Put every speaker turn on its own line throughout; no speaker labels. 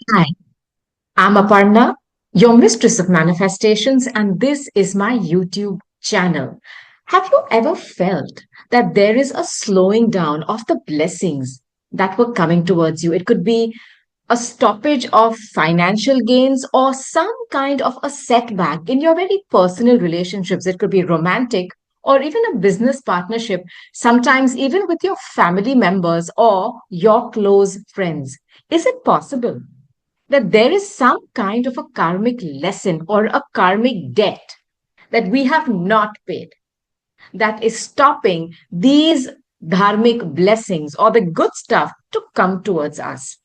Hi, I'm Aparna, your mistress of manifestations, and this is my YouTube channel. Have you ever felt that there is a slowing down of the blessings that were coming towards you? It could be a stoppage of financial gains or some kind of a setback in your very personal relationships. It could be romantic or even a business partnership, sometimes even with your family members or your close friends. Is it possible that there is some kind of a karmic lesson or a karmic debt that we have not paid that is stopping these dharmic blessings or the good stuff to come towards us?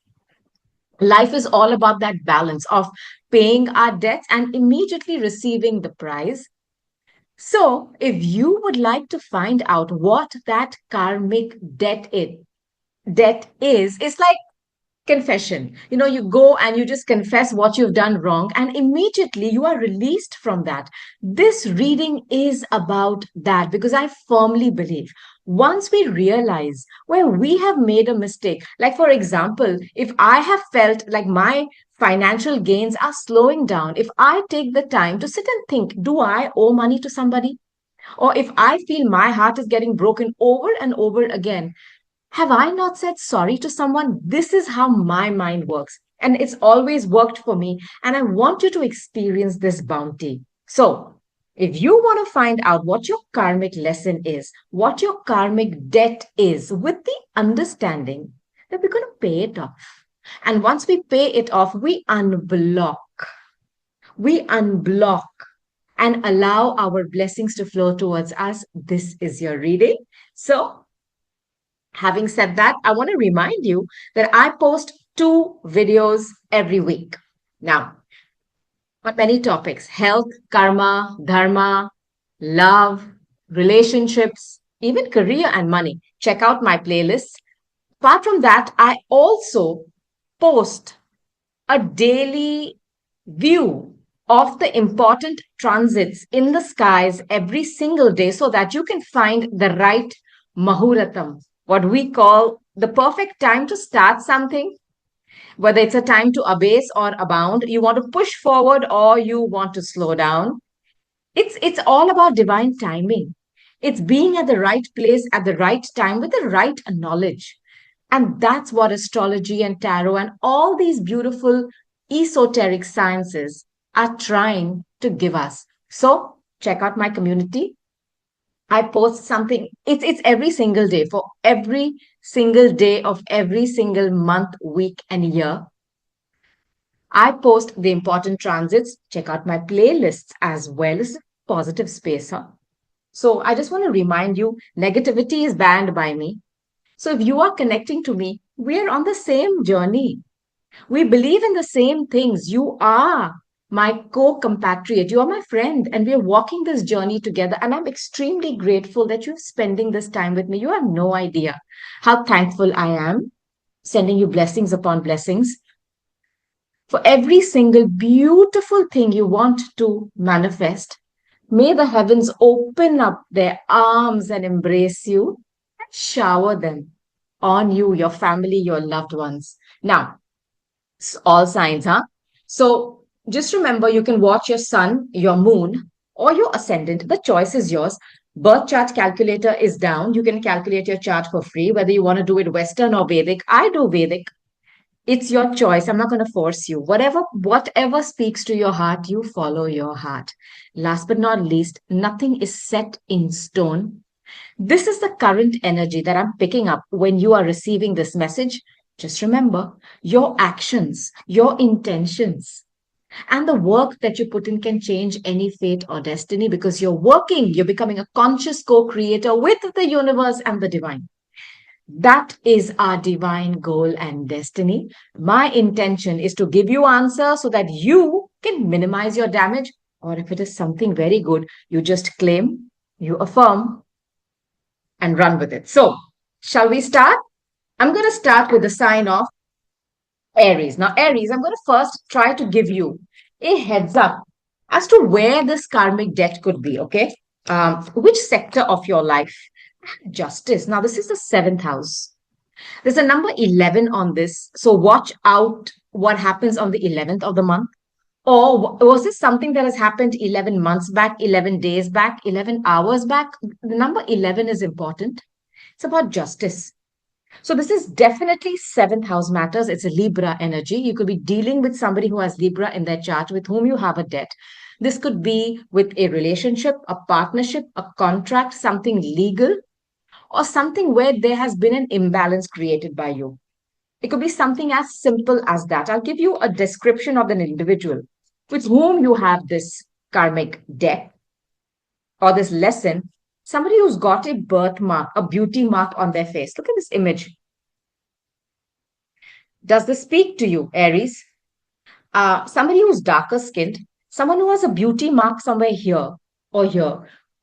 Life is all about that balance of paying our debts and immediately receiving the prize. So, if you would like to find out what that karmic debt is, it's like confession. You go and you just confess what you've done wrong, and immediately you are released from that. This reading is about that because I firmly believe once we realize where we have made a mistake, like for example, if I have felt like my financial gains are slowing down, if I take the time to sit and think, do I owe money to somebody? Or if I feel my heart is getting broken over and over again, have I not said sorry to someone? This is how my mind works. And it's always worked for me. And I want you to experience this bounty. So, if you want to find out what your karmic lesson is, what your karmic debt is, with the understanding that we're going to pay it off. And once we pay it off, we unblock and allow our blessings to flow towards us. This is your reading. So, having said that, I want to remind you that I post 2 videos every week. Now, on many topics: health, karma, dharma, love, relationships, even career and money. Check out my playlists. Apart from that, I also post a daily view of the important transits in the skies every single day so that you can find the right mahuratam, what we call the perfect time to start something, whether it's a time to abase or abound, you want to push forward or you want to slow down. It's all about divine timing. It's being at the right place at the right time with the right knowledge. And that's what astrology and tarot and all these beautiful esoteric sciences are trying to give us. So check out my community. I post something. It's every single day for every single day of every single month, week, and year. I post the important transits. Check out my playlists as well as positive space. Huh? So I just want to remind you, negativity is banned by me. So if you are connecting to me, we are on the same journey. We believe in the same things. You are my co compatriot. You are my friend, and we are walking this journey together. And I'm extremely grateful that you're spending this time with me. You have no idea how thankful I am, sending you blessings upon blessings for every single beautiful thing you want to manifest. May the heavens open up their arms and embrace you and shower them on you, your family, your loved ones. Now, all signs, huh? So just remember, you can watch your sun, your moon, or your ascendant. The choice is yours. Birth chart calculator is down. You can calculate your chart for free, whether you want to do it Western or Vedic. I do Vedic. It's your choice. I'm not going to force you. Whatever speaks to your heart, you follow your heart. Last but not least, nothing is set in stone. This is the current energy that I'm picking up when you are receiving this message. Just remember, your actions, your intentions, and the work that you put in can change any fate or destiny because you're becoming a conscious co creator with the universe and the divine. That is our divine goal and destiny. My intention is to give you answer so that you can minimize your damage. Or if it is something very good, you just claim, you affirm, and run with it. So, shall we start? I'm going to start with the sign of Aries. Now, Aries, I'm going to first try to give you a heads up as to where this karmic debt could be, okay? Which sector of your life? Justice. Now, this is the seventh house. There's a number 11 on this. So watch out what happens on the 11th of the month. Or was this something that has happened 11 months back, 11 days back, 11 hours back? The number 11 is important. It's about justice. So this is definitely seventh house matters. It's a Libra energy. You could be dealing with somebody who has Libra in their chart with whom you have a debt. This could be with a relationship, a partnership, a contract, something legal, or something where there has been an imbalance created by you. It could be something as simple as that. I'll give you a description of an individual with whom you have this karmic debt or this lesson. Somebody who's got a birthmark, a beauty mark on their face. Look at this image. Does this speak to you, Aries? Somebody who's darker skinned, someone who has a beauty mark somewhere here, or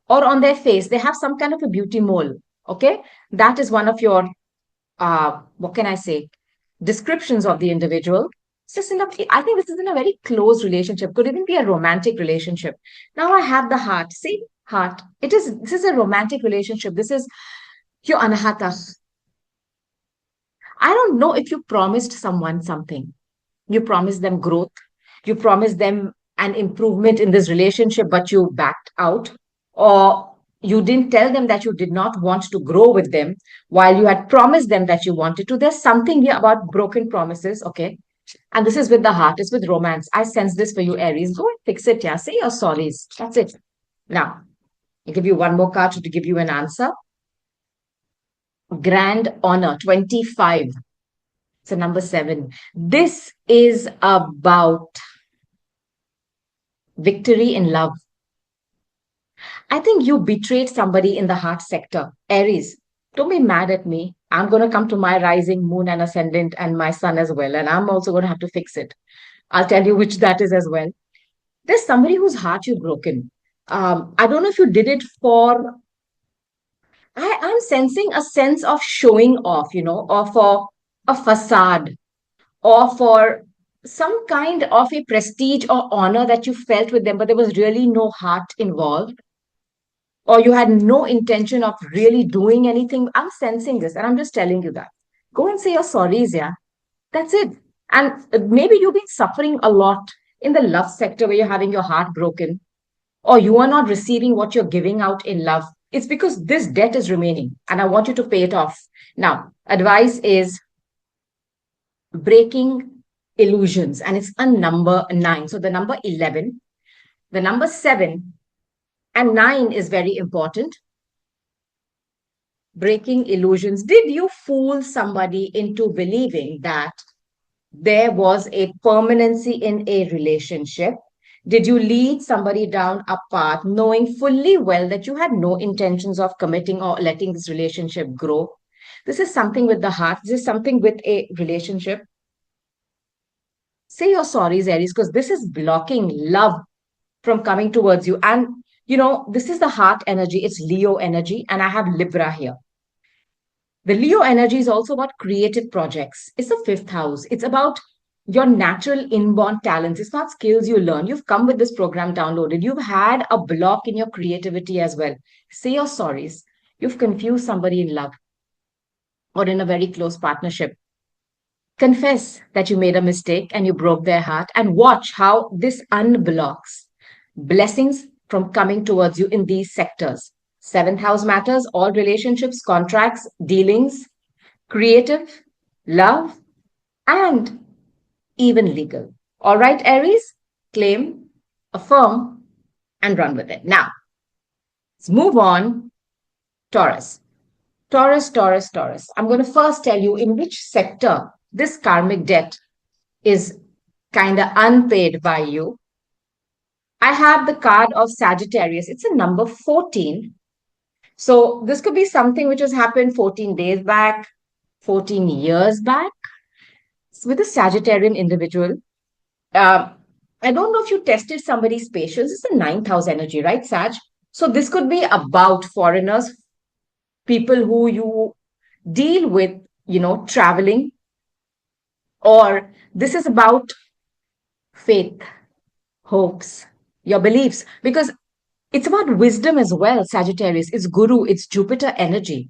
on their face, they have some kind of a beauty mole. Okay, that is one of your what can I say, descriptions of the individual. It's just enough. I think this is in a very close relationship. Could even be a romantic relationship. Now I have the heart. See, heart. It is. This is a romantic relationship. This is your anahata. I don't know if you promised someone something. You promised them growth. You promised them an improvement in this relationship, but you backed out. Or you didn't tell them that you did not want to grow with them while you had promised them that you wanted to. There's something here about broken promises, okay? And this is with the heart, it's with romance. I sense this for you, Aries. Go and fix it, yeah. Say your sorries. That's it. Now, I'll give you one more card to give you an answer. Grand honor, 25. So number 7. This is about victory in love. I think you betrayed somebody in the heart sector. Aries, don't be mad at me. I'm going to come to my rising moon and ascendant and my sun as well. And I'm also going to have to fix it. I'll tell you which that is as well. There's somebody whose heart you've broken. I don't know if you did it for, I'm sensing a sense of showing off, or for a facade, or for some kind of a prestige or honor that you felt with them, but there was really no heart involved, or you had no intention of really doing anything. I'm sensing this and I'm just telling you that. Go and say your sorries, yeah. That's it. And maybe you've been suffering a lot in the love sector where you're having your heart broken, or you are not receiving what you're giving out in love. It's because this debt is remaining and I want you to pay it off. Now, advice is breaking illusions, and it's a number 9. So the number 11, the number 7, and 9 is very important. Breaking illusions. Did you fool somebody into believing that there was a permanency in a relationship? Did you lead somebody down a path knowing fully well that you had no intentions of committing or letting this relationship grow? This is something with the heart. This is something with a relationship. Say your sorries, Aries, because this is blocking love from coming towards you. And, this is the heart energy. It's Leo energy. And I have Libra here. The Leo energy is also about creative projects. It's the 5th house. It's about your natural inborn talents. It's not skills you learn. You've come with this program downloaded. You've had a block in your creativity as well. Say your sorries. You've confused somebody in love or in a very close partnership. Confess that you made a mistake and you broke their heart, and watch how this unblocks blessings from coming towards you in these sectors. 7th house matters, all relationships, contracts, dealings, creative, love, and even legal. All right, Aries, claim, affirm, and run with it. Now, let's move on. Taurus. Taurus, Taurus, Taurus. I'm going to first tell you in which sector this karmic debt is kind of unpaid by you. I have the card of Sagittarius. It's a number 14. So this could be something which has happened 14 days back, 14 years back. It's with a Sagittarian individual. I don't know if you tested somebody's patience. It's a 9th house energy, right, Sag? So this could be about foreigners, people who you deal with, traveling, or this is about faith, hopes, your beliefs, because it's about wisdom as well, Sagittarius. It's Guru, it's Jupiter energy.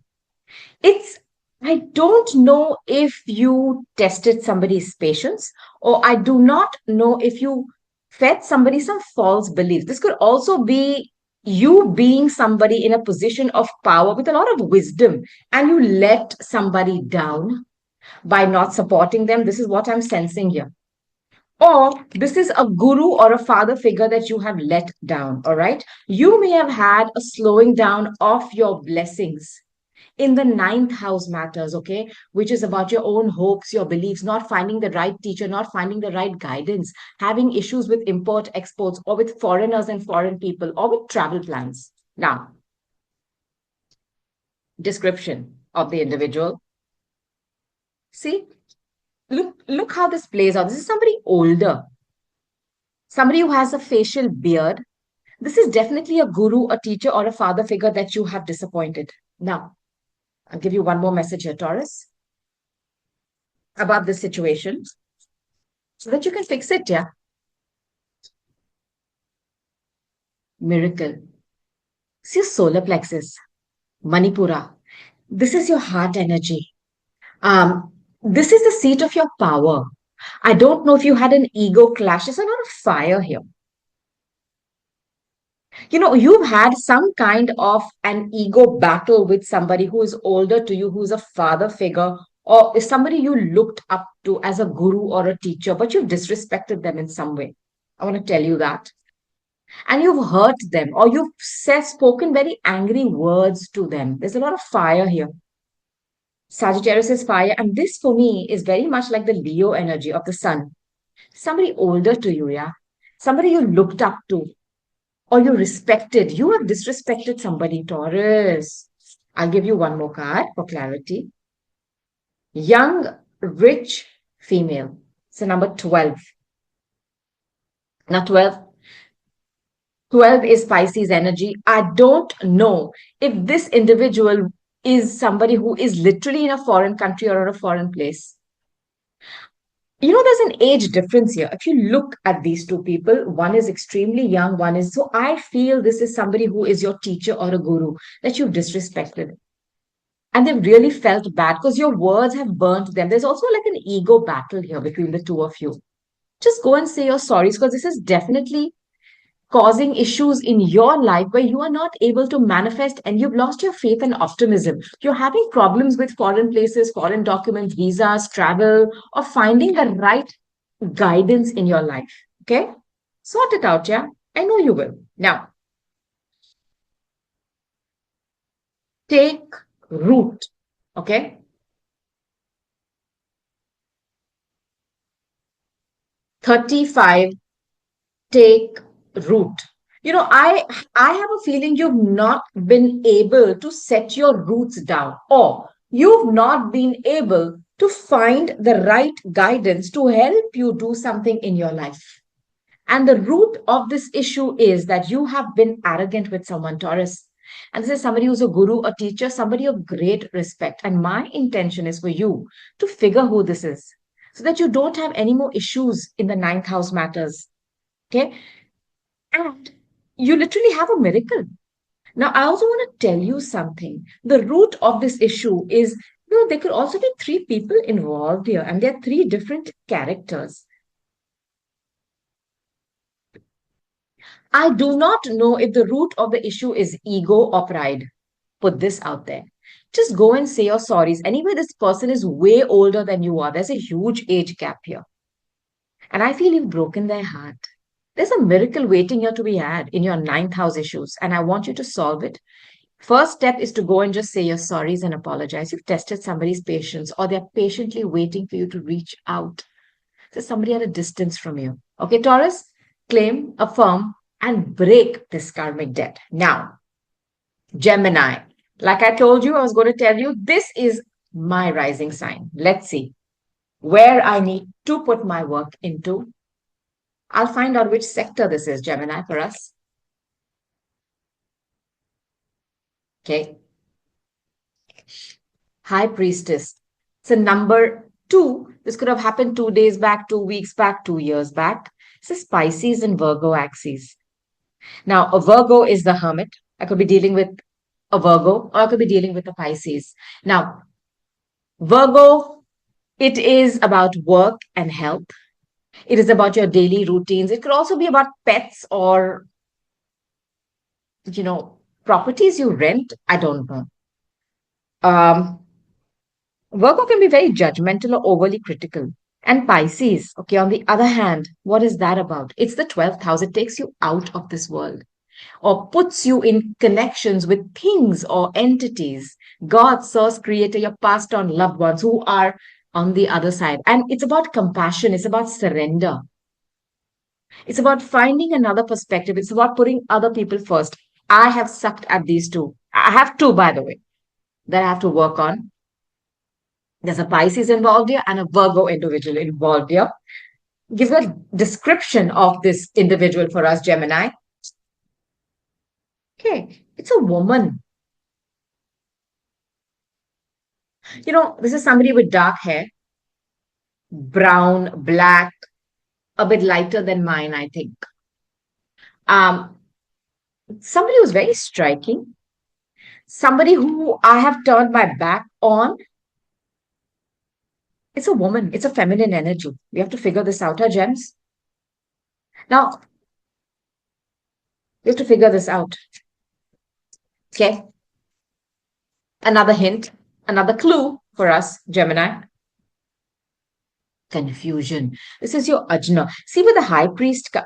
It's I don't know if you tested somebody's patience, or I do not know if you fed somebody some false beliefs. This could also be you being somebody in a position of power with a lot of wisdom, and you let somebody down by not supporting them. This is what I'm sensing here. Or this is a guru or a father figure that you have let down. All right. You may have had a slowing down of your blessings in the ninth house matters, okay, which is about your own hopes, your beliefs, not finding the right teacher, not finding the right guidance, having issues with import exports or with foreigners and foreign people or with travel plans. Now, description of the individual. See, look how this plays out. This is somebody older, somebody who has a facial beard. This is definitely a guru, a teacher, or a father figure that you have disappointed. Now, I'll give you one more message here, Taurus, about this situation so that you can fix it. Yeah. Miracle. It's your solar plexus, Manipura. This is your heart energy. This is the seat of your power. I don't know if you had an ego clash. There's a lot of fire here. You know, you've had some kind of an ego battle with somebody who is older to you, who's a father figure, or is somebody you looked up to as a guru or a teacher, but you've disrespected them in some way. I want to tell you that. And you've hurt them, or you've spoken very angry words to them. There's a lot of fire here. Sagittarius is fire, and this for me is very much like the Leo energy of the sun. Somebody older to you, yeah? Somebody you looked up to, or you respected. You have disrespected somebody, Taurus. I'll give you one more card for clarity. Young, rich female. So number 12. Now, 12 is Pisces energy. I don't know if this individual is somebody who is literally in a foreign country or in a foreign place. You know, there's an age difference here. If you look at these two people, one is extremely young, one is. So I feel this is somebody who is your teacher or a guru that you've disrespected. And they've really felt bad because your words have burnt them. There's also like an ego battle here between the two of you. Just go and say your sorries because this is definitely causing issues in your life where you are not able to manifest and you've lost your faith and optimism. You're having problems with foreign places, foreign documents, visas, travel, or finding the right guidance in your life. Okay? Sort it out, yeah? I know you will. Now, take root. Okay? 35, take root. You know, I have a feeling you've not been able to set your roots down, or you've not been able to find the right guidance to help you do something in your life. And the root of this issue is that you have been arrogant with someone, Taurus. And this is somebody who's a guru, a teacher, somebody of great respect. And my intention is for you to figure who this is so that you don't have any more issues in the ninth house matters. Okay. And you literally have a miracle. Now, I also want to tell you something. The root of this issue is, there could also be three people involved here, and they're three different characters. I do not know if the root of the issue is ego or pride. Put this out there. Just go and say your sorries. Anyway, this person is way older than you are. There's a huge age gap here. And I feel you've broken their heart. There's a miracle waiting here to be had in your ninth house issues, and I want you to solve it. First step is to go and just say your sorries and apologize. You've tested somebody's patience, or they're patiently waiting for you to reach out. There's somebody at a distance from you. Okay, Taurus, claim, affirm, and break this karmic debt. Now, Gemini, like I told you, I was going to tell you, this is my rising sign. Let's see where I need to put my work into. I'll find out which sector this is, Gemini, for us. Okay. High Priestess. So number 2, this could have happened 2 days back, 2 weeks back, 2 years back. This is Pisces and Virgo axes. Now, a Virgo is the hermit. I could be dealing with a Virgo or I could be dealing with a Pisces. Now, Virgo, it is about work and health. It is about your daily routines. It could also be about pets or, you know, properties you rent. I don't know. Um, Virgo can be very judgmental or overly critical. And Pisces, okay, on the other hand, what is that about? It's the 12th house. It takes you out of this world or puts you in connections with things or entities, God, source, creator, your passed on loved ones who are on the other side. And it's about compassion, it's about surrender, it's about finding another perspective, it's about putting other people first. I have sucked at these two. I have two, by the way, that I have to work on. There's a Pisces involved here and a Virgo individual involved here. Give a description of this individual for us, Gemini. Okay, it's a woman. This is somebody with dark hair, brown, black, a bit lighter than mine, I think. Um, Somebody who's very striking, somebody who I have turned my back on. It's a woman, it's a feminine energy. We have to figure this out, huh, gems? Now, we have to figure this out. Okay. Another hint, another clue for us, Gemini. Confusion. This is your ajna. See, with the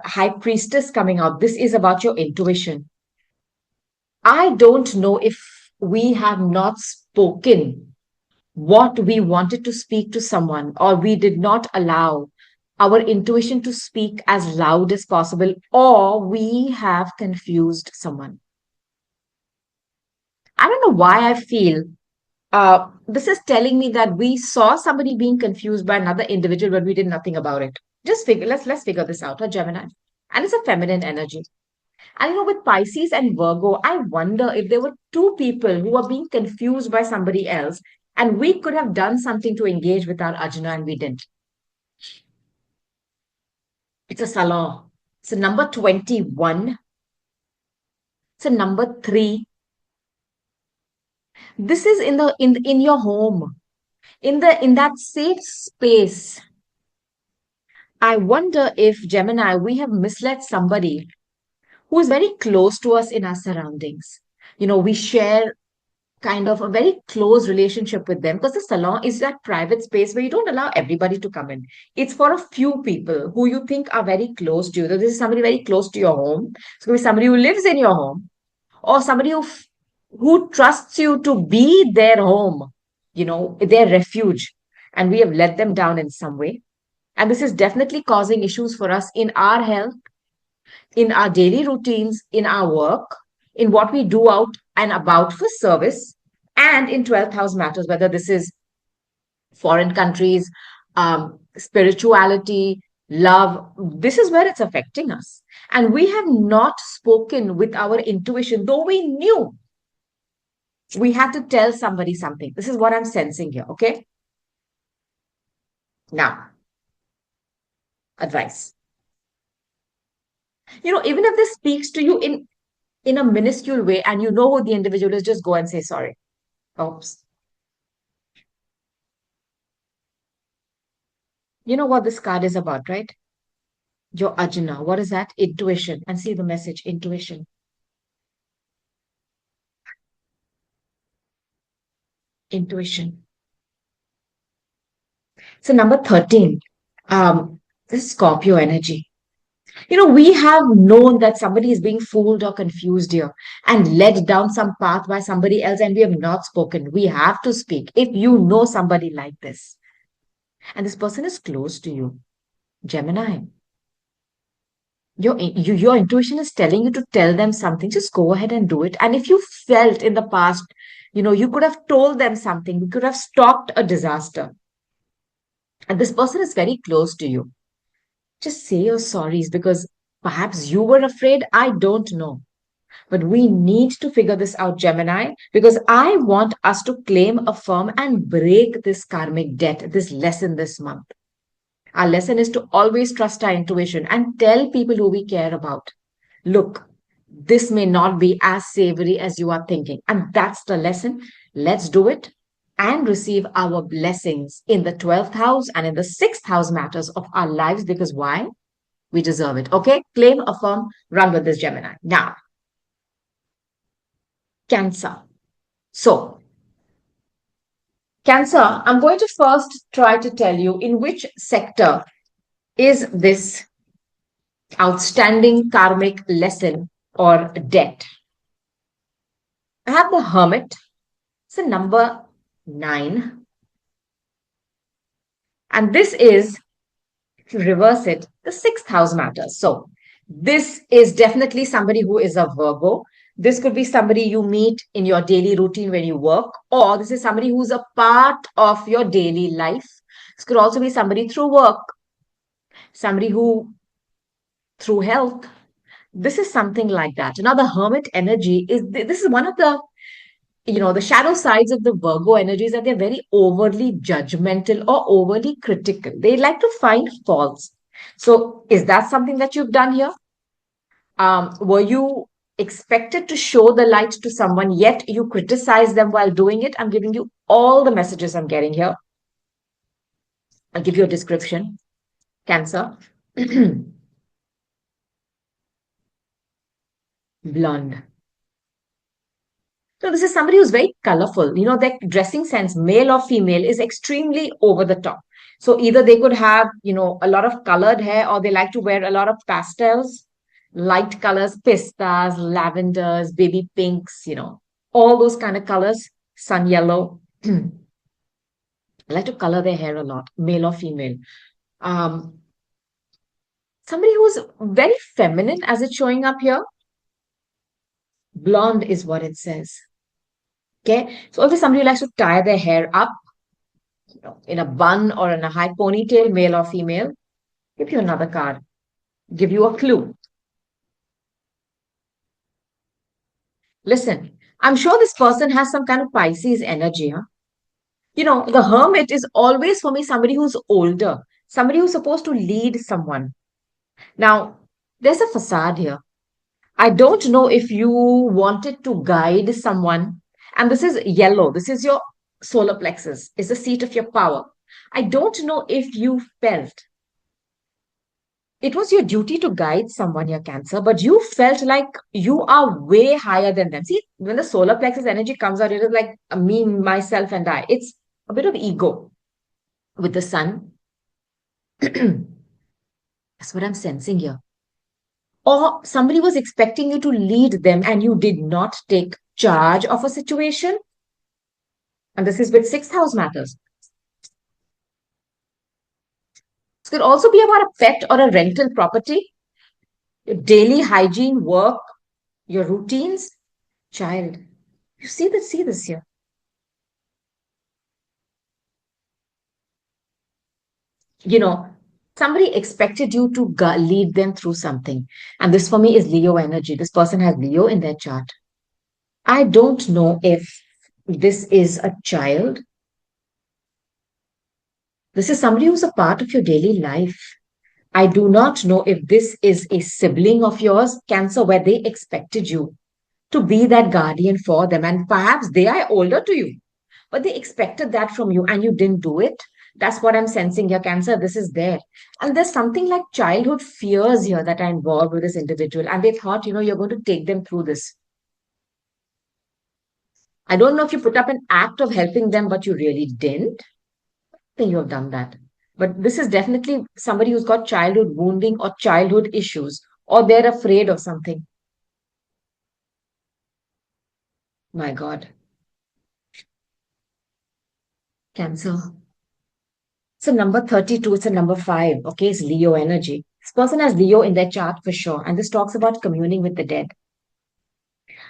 high priestess coming out, this is about your intuition. I don't know if we have not spoken what we wanted to speak to someone, or we did not allow our intuition to speak as loud as possible, or we have confused someone. I don't know why I feel this is telling me that we saw somebody being confused by another individual, but we did nothing about it. Just figure, let's figure this out, a Gemini. And it's a feminine energy. And with Pisces and Virgo, I wonder if there were two people who were being confused by somebody else, and we could have done something to engage with our Ajna and we didn't. It's a salon. It's a number 21. It's a number 3. This is in your home, in that safe space. I wonder if, Gemini, we have misled somebody who is very close to us in our surroundings. We share kind of a very close relationship with them, because the salon is that private space where you don't allow everybody to come in. It's for a few people who you think are very close to you. This is somebody very close to your home. It's going to be somebody who lives in your home, or somebody who trusts you to be their home, their refuge. And we have let them down in some way. And this is definitely causing issues for us in our health, in our daily routines, in our work, in what we do out and about for service, and in 12th house matters, whether this is foreign countries, spirituality, love. This is where it's affecting us. And we have not spoken with our intuition, though we knew we had to tell somebody something. This is what I'm sensing here, okay? Now, advice. Even if this speaks to you in a minuscule way and you know who the individual is, just go and say sorry. Oops. You know what this card is about, right? Your ajna. What is that? Intuition. And see the message, intuition. Intuition. So number 13. This is Scorpio energy. We have known that somebody is being fooled or confused here and led down some path by somebody else, and we have not spoken. We have to speak. If you know somebody like this, and this person is close to you, Gemini, your intuition is telling you to tell them something. Just go ahead and do it. And if you felt in the past, you could have told them something, you could have stopped a disaster. And this person is very close to you. Just say your sorries, because perhaps you were afraid. I don't know. But we need to figure this out, Gemini, because I want us to claim, affirm, and break this karmic debt, this lesson this month. Our lesson is to always trust our intuition and tell people who we care about, look, this may not be as savory as you are thinking. And that's the lesson. Let's do it. and receive our blessings in the 12th house and in the 6th house matters of our lives. Because why? We deserve it. Okay? Claim, affirm, run with this, Gemini. Now, Cancer. So, Cancer, I'm going to first try to tell you in which sector is this outstanding karmic lesson or debt. I have the Hermit. It's a number 9. And this is, if you reverse it, the 6th house matters. So this is definitely somebody who is a Virgo. This could be somebody you meet in your daily routine when you work, or this is somebody who's a part of your daily life. This could also be somebody through work, somebody who through health. This is something like that. Now, the Hermit energy is this is one of the the shadow sides of the Virgo energy is that they're very overly judgmental or overly critical. They like to find faults. So, is that something that you've done here? Were you expected to show the light to someone, yet you criticize them while doing it? I'm giving you all the messages I'm getting here. I'll give you a description. Cancer. Blonde. So this is somebody who's very colorful. Their dressing sense, male or female, is extremely over the top. So either they could have, a lot of colored hair, or they like to wear a lot of pastels, light colors, pistas, lavenders, baby pinks, all those kind of colors, sun yellow. Like to color their hair a lot, male or female. Um, Somebody who's very feminine as it's showing up here. Blonde is what it says. Okay. So if somebody who likes to tie their hair up, in a bun or in a high ponytail, male or female, give you another card, give you a clue. Listen, I'm sure this person has some kind of Pisces energy. Huh? The Hermit is always for me somebody who's older, somebody who's supposed to lead someone. Now, there's a facade here. I don't know if you wanted to guide someone, and this is yellow. This is your solar plexus, is the seat of your power. I don't know if you felt it was your duty to guide someone, your Cancer, but you felt like you are way higher than them. See, when the solar plexus energy comes out, it is like me, myself, and I. It's a bit of ego with the sun. That's what I'm sensing here. Or somebody was expecting you to lead them and you did not take charge of a situation. And this is with 6th house matters. This could also be about a pet or a rental property, your daily hygiene, work, your routines. Child, you see this here. Somebody expected you to lead them through something. And this for me is Leo energy. This person has Leo in their chart. I don't know if this is a child. This is somebody who's a part of your daily life. I do not know if this is a sibling of yours, Cancer, where they expected you to be that guardian for them. And perhaps they are older to you, but they expected that from you and you didn't do it. That's what I'm sensing here, Cancer. This is there. And there's something like childhood fears here that are involved with this individual. And they thought, you're going to take them through this. I don't know if you put up an act of helping them, but you really didn't. I think you have done that. But this is definitely somebody who's got childhood wounding or childhood issues, or they're afraid of something. My God. Cancer. It's a number 32. It's a number 5. Okay, it's Leo energy. This person has Leo in their chart for sure. And this talks about communing with the dead.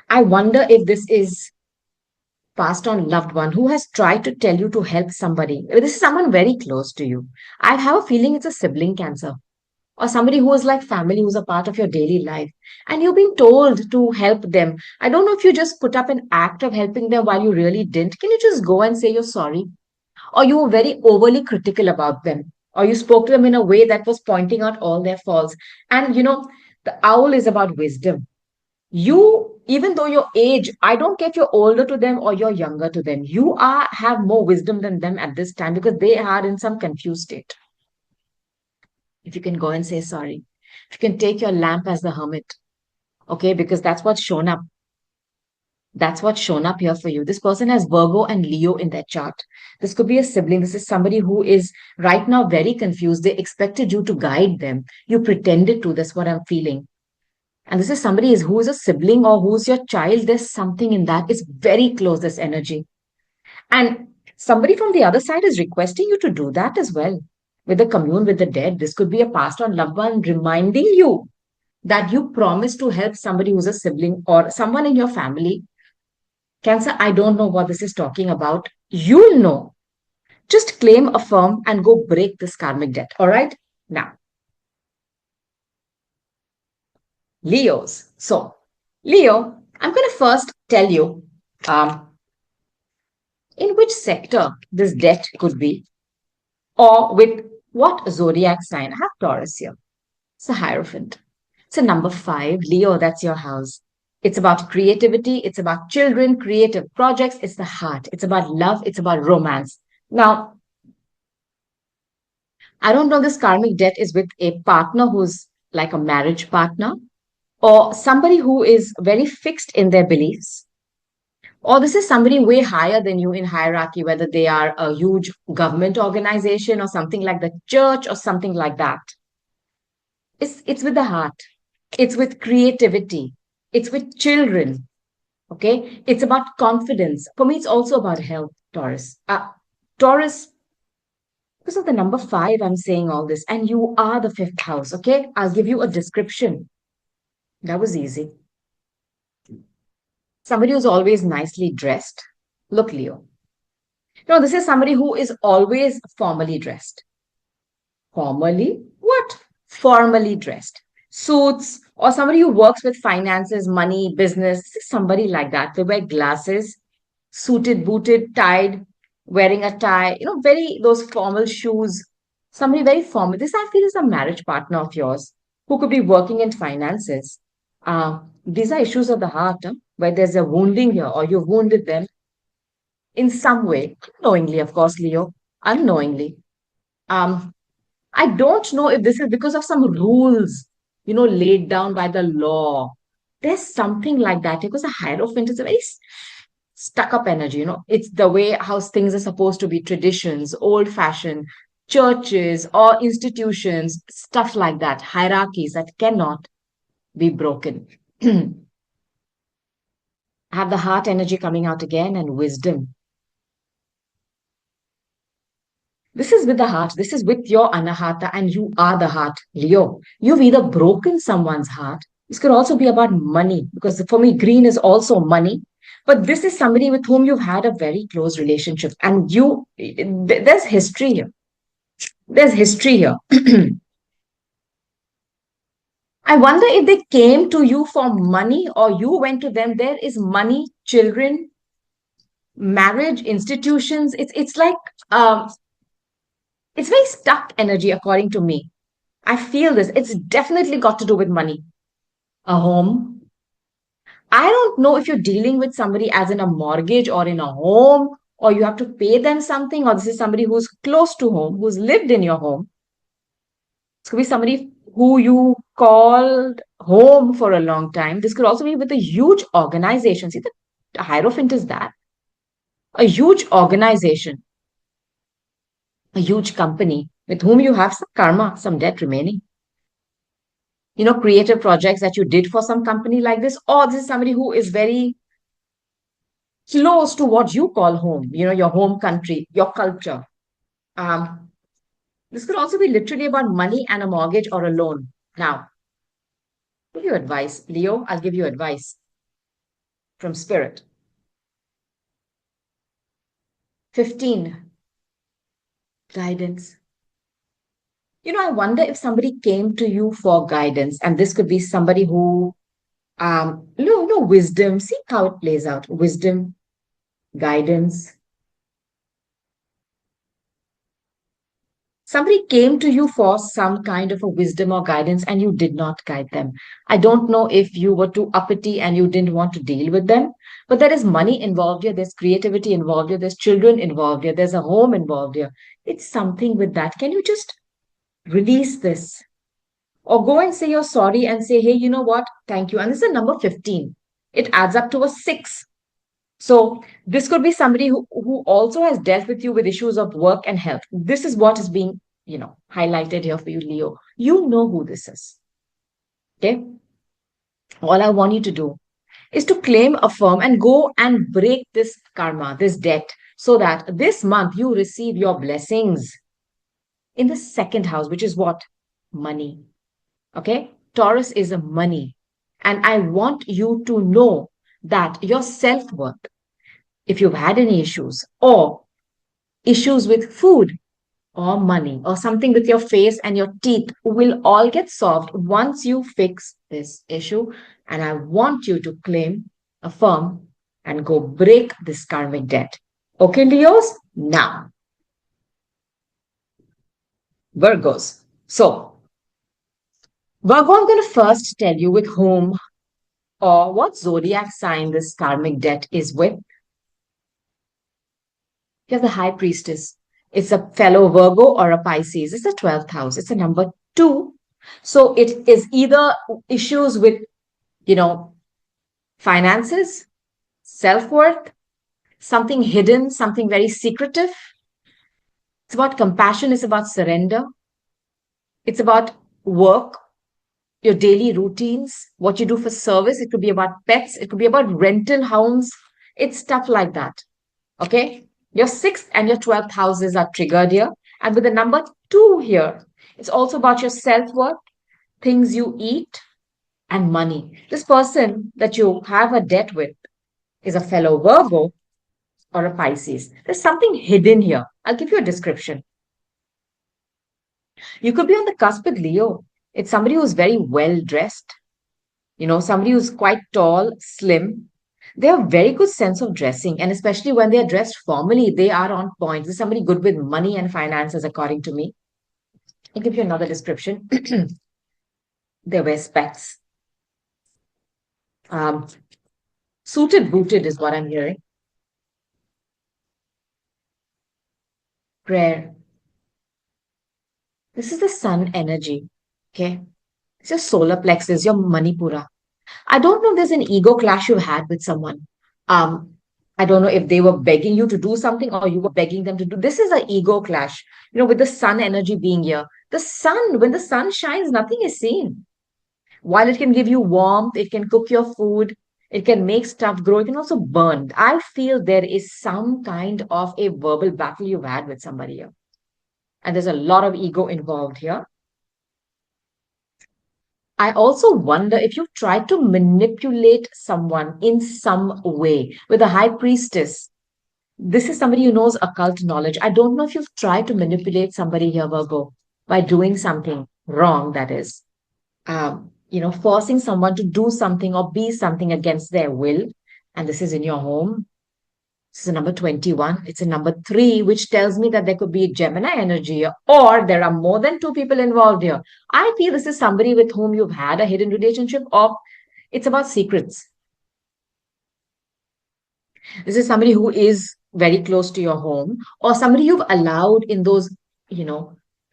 I wonder if this is passed on loved one who has tried to tell you to help somebody. This is someone very close to you. I have a feeling it's a sibling, Cancer, or somebody who is like family, who's a part of your daily life. And you've been told to help them. I don't know if you just put up an act of helping them while you really didn't. Can you just go and say you're sorry? Or you were very overly critical about them, or you spoke to them in a way that was pointing out all their faults. And the owl is about wisdom. You, even though your age, I don't get you're older to them or you're younger to them. You are have more wisdom than them at this time because they are in some confused state. If you can go and say sorry, if you can take your lamp as the hermit, okay, because that's what's shown up. That's what's shown up here for you. This person has Virgo and Leo in their chart. This could be a sibling. This is somebody who is right now very confused. They expected you to guide them. You pretended to. That's what I'm feeling. And this is somebody who is a sibling or who's your child. There's something in that. It's very close, this energy. And somebody from the other side is requesting you to do that as well. With the commune with the dead, this could be a passed on loved one reminding you that you promised to help somebody who's a sibling or someone in your family. Cancer, I don't know what this is talking about. You'll know. Just claim, affirm, and go break this karmic debt. All right? Now, Leos. So, Leo, I'm going to first tell you um, in which sector this debt could be, or with what zodiac sign. I have Taurus here. It's a Hierophant. It's a number 5. Leo, that's your house. It's about creativity. It's about children, creative projects. It's the heart. It's about love. It's about romance. Now, I don't know if this karmic debt is with a partner who's like a marriage partner or somebody who is very fixed in their beliefs. Or this is somebody way higher than you in hierarchy, whether they are a huge government organization or something like the church or something like that. It's with the heart. It's with creativity. It's with children. Okay. It's about confidence. For me, it's also about health, Taurus. Taurus, because of the number 5, I'm saying all this. And you are the 5th house. Okay. I'll give you a description. That was easy. Somebody who's always nicely dressed. Look, Leo. No, this is somebody who is always formally dressed. Formally? What? Formally dressed. Suits, or somebody who works with finances, money, business. This is somebody like that. They wear glasses, suited, booted, tied, wearing a tie, very those formal shoes. Somebody very formal. This I feel is a marriage partner of yours who could be working in finances. These are issues of the heart, where there's a wounding here, or you've wounded them in some way, unknowingly, of course, Leo, unknowingly. Um, I don't know if this is because of some rules, laid down by the law. There's something like that because a hierophant is a very stuck up energy, It's the way how things are supposed to be, traditions, old fashioned, churches or institutions, stuff like that, hierarchies that cannot be broken. Have the heart energy coming out again and wisdom. This is with the heart. This is with your anahata, and you are the heart, Leo. You've either broken someone's heart. This could also be about money, because for me, green is also money. But this is somebody with whom you've had a very close relationship, and there's history here. There's history here. I wonder if they came to you for money or you went to them. There is money, children, marriage, institutions. It's like it's very stuck energy, according to me. I feel this. It's definitely got to do with money. A home. I don't know if you're dealing with somebody as in a mortgage or in a home, or you have to pay them something, or this is somebody who's close to home, who's lived in your home. This could be somebody who you called home for a long time. This could also be with a huge organization. See, the Hierophant is that. A huge organization, a huge company with whom you have some karma, some debt remaining. Creative projects that you did for some company like this, or this is somebody who is very close to what you call home, your home country, your culture. Um, this could also be literally about money and a mortgage or a loan. Now, I'll give you advice, Leo. I'll give you advice from Spirit. 15, guidance. I wonder if somebody came to you for guidance, and this could be somebody who, no, wisdom. See how it plays out. Wisdom, guidance. Somebody came to you for some kind of a wisdom or guidance and you did not guide them. I don't know if you were too uppity and you didn't want to deal with them, but there is money involved here, there's creativity involved here, there's children involved here, there's a home involved here. It's something with that. Can you just release this? Or go and say you're sorry and say, hey, you know what? Thank you. And this is a number 15. It adds up to a 6. So this could be somebody who also has dealt with you with issues of work and health. This is what is being, highlighted here for you, Leo. You know who this is. Okay. All I want you to do is to claim, affirm, and go and break this karma, this debt, so that this month you receive your blessings in the second house, which is what? Money. Okay. Taurus is a money. And I want you to know that your self worth, if you've had any issues or issues with food or money or something with your face and your teeth, will all get solved once you fix this issue. And I want you to claim, affirm, and go break this karmic debt. Okay, Leos? Now, Virgos. So, Virgo, I'm going to first tell you with whom or what zodiac sign this karmic debt is with. You have the High Priestess. It's a fellow Virgo or a Pisces. It's the 12th house. It's a number 2. So it is either issues with, finances, self-worth, something hidden, something very secretive. It's about compassion. It's about surrender. It's about work, your daily routines, what you do for service. It could be about pets. It could be about rental homes. It's stuff like that. Okay. Your 6th and your 12th houses are triggered here. And with the number 2 here, it's also about your self-worth, things you eat, and money. This person that you have a debt with is a fellow Virgo or a Pisces. There's something hidden here. I'll give you a description. You could be on the cusp with Leo. It's somebody who's very well dressed, somebody who's quite tall, slim. They have very good sense of dressing, and especially when they are dressed formally, they are on point. This is somebody good with money and finances, according to me. I'll give you another description. They wear specs. Suited, booted is what I'm hearing. Prayer. This is the sun energy. Okay. It's your solar plexus, your Manipura. I don't know if there's an ego clash you had with someone. I don't know if they were begging you to do something or you were begging them to do. This is an ego clash, with the sun energy being here. The sun, when the sun shines, nothing is seen. While it can give you warmth, it can cook your food, it can make stuff grow, it can also burn. I feel there is some kind of a verbal battle you've had with somebody here. And there's a lot of ego involved here. I also wonder if you've tried to manipulate someone in some way. With a high priestess, this is somebody who knows occult knowledge. I don't know if you've tried to manipulate somebody here, Virgo, by doing something wrong, that is. Forcing someone to do something or be something against their will. And this is in your home. This is a number 21. It's a number 3, which tells me that there could be Gemini energy here, or there are more than 2 people involved here. I feel this is somebody with whom you've had a hidden relationship, or it's about secrets. This is somebody who is very close to your home, or somebody you've allowed in those,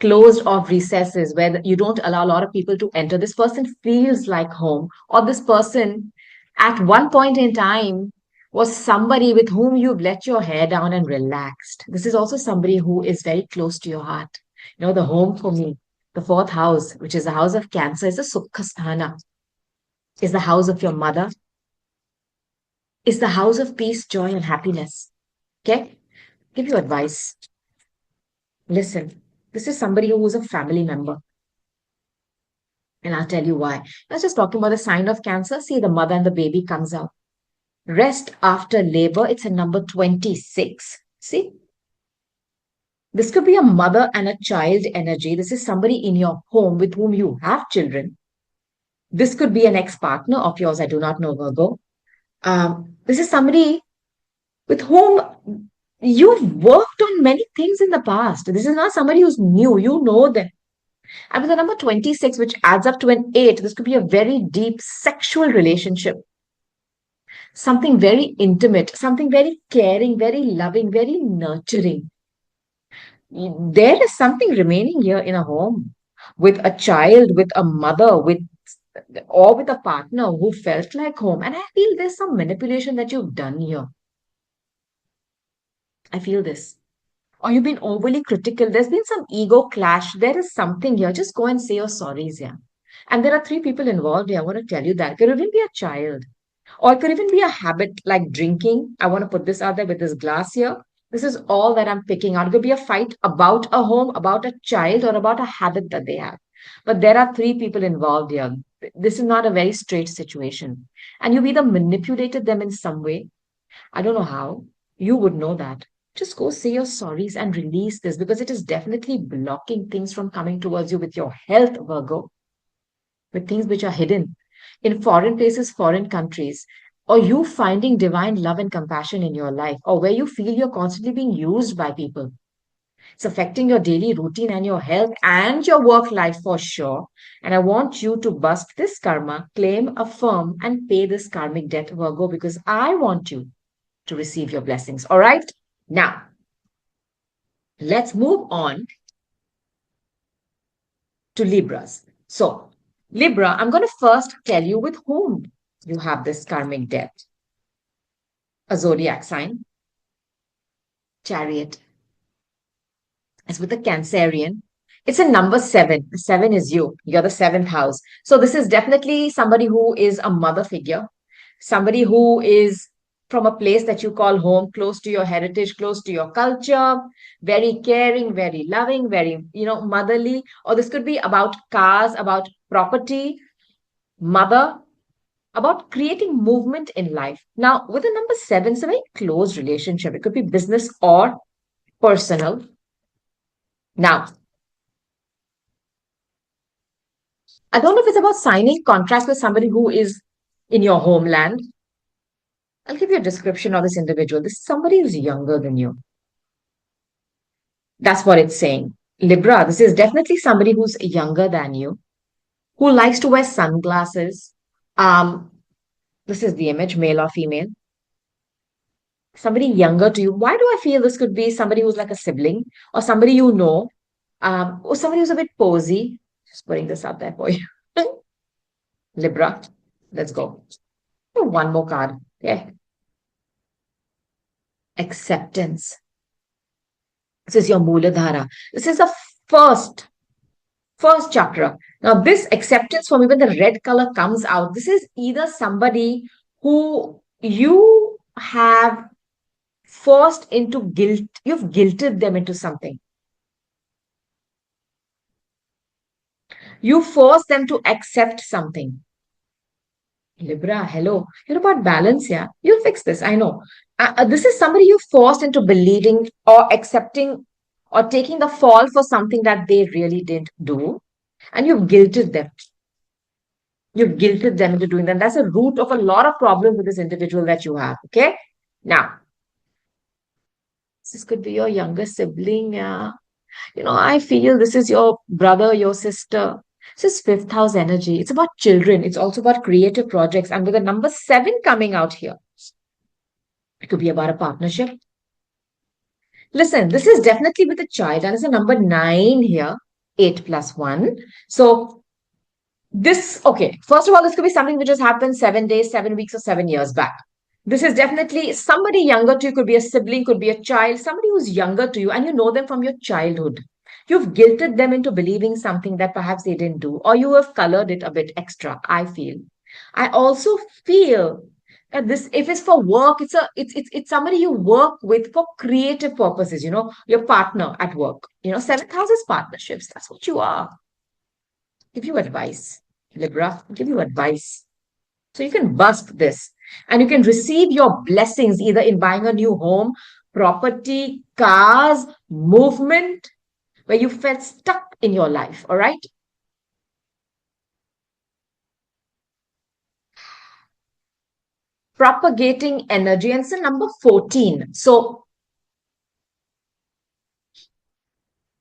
closed off recesses where you don't allow a lot of people to enter. This person feels like home, or this person at one point in time was somebody with whom you've let your hair down and relaxed. This is also somebody who is very close to your heart. The home for me, the 4th house, which is the house of Cancer, is the Sukhasthana, is the house of your mother, is the house of peace, joy, and happiness. Okay? Give you advice. Listen, this is somebody who is a family member. And I'll tell you why. I was just talking about the sign of Cancer. See, the mother and the baby comes out. Rest after labor, it's a number 26. See? This could be a mother and a child energy. This is somebody in your home with whom you have children. This could be an ex-partner of yours. I do not know, Virgo. This is somebody with whom, You've worked on many things in the past. This is not somebody who's new. You know them. And with the number 26, which adds up to an 8, this could be a very deep sexual relationship, something very intimate, something very caring, very loving, very nurturing. There is something remaining here in a home with a child, with a mother, with or with a partner who felt like home. And I feel there's some manipulation that you've done here. I feel this. Or you've been overly critical. There's been some ego clash. There is something here. Just go and say your sorries, yeah. And there are three people involved here. I want to tell you that. It could even be a child. Or it could even be a habit like drinking. I want to put this out there with this glass here. This is all that I'm picking out. It could be a fight about a home, about a child, or about a habit that they have. But there are three people involved here. This is not a very straight situation. And you've either manipulated them in some way. I don't know how. You would know that. Just go say your sorries and release this because it is definitely blocking things from coming towards you with your health, Virgo, with things which are hidden in foreign places, foreign countries, or you finding divine love and compassion in your life, or where you feel you're constantly being used by people. It's affecting your daily routine and your health and your work life for sure. And I want you to bust this karma, claim, affirm, and pay this karmic debt, Virgo, because I want you to receive your blessings. All right. Now, let's move on to Libras. So, Libra, I'm going to first tell you with whom you have this karmic debt. A zodiac sign, Chariot. It's with a Cancerian. It's a number 7. The 7 is you. You're the seventh house. So, this is definitely somebody who is a mother figure, somebody who is from a place that you call home, close to your heritage, close to your culture, very caring, very loving, very, motherly. Or this could be about cars, about property, mother, about creating movement in life. Now, with the number 7, it's a very close relationship. It could be business or personal. Now, I don't know if it's about signing contracts with somebody who is in your homeland. I'll give you a description of this individual. This is somebody who's younger than you. That's what it's saying. Libra, this is definitely somebody who's younger than you, who likes to wear sunglasses. Um, this is the image, male or female. Somebody younger to you. Why do I feel this could be somebody who's like a sibling or somebody you know, or somebody who's a bit posy? Just putting this out there for you. Libra, let's go. One more card. Okay. Acceptance. This is your Mooladhara. This is the first First chakra. Now, this acceptance for me, when the red color comes out, this is either somebody who you have forced into guilt, you've guilted them into something. You force them to accept something. Libra, hello. You're about balance, yeah? You'll fix this, I know. This is somebody you forced into believing or accepting or taking the fall for something that they really didn't do. And you've guilted them. You've guilted them into doing that. That's a root of a lot of problems with this individual that you have. Okay. Now, this could be your younger sibling. I feel this is your brother, your sister. This is fifth house energy. It's about children. It's also about creative projects. And with the number 7 coming out here, it could be about a partnership. Listen, this is definitely with a child. And it's a number 9 here, 8 plus 1. So okay, first of all, this could be something which has happened 7 days, 7 weeks, or 7 years back. This is definitely somebody younger to you, could be a sibling, could be a child, somebody who's younger to you, and you know them from your childhood. You've guilted them into believing something that perhaps they didn't do, or you have colored it a bit extra, I feel. I also feel that this, if it's for work, it's somebody you work with for creative purposes, your partner at work. Seventh house is partnerships. That's what you are. Give you advice, Libra, give you advice. So you can bust this and you can receive your blessings either in buying a new home, property, cars, movement, where you felt stuck in your life. All right. Propagating energy. And it's the number 14. So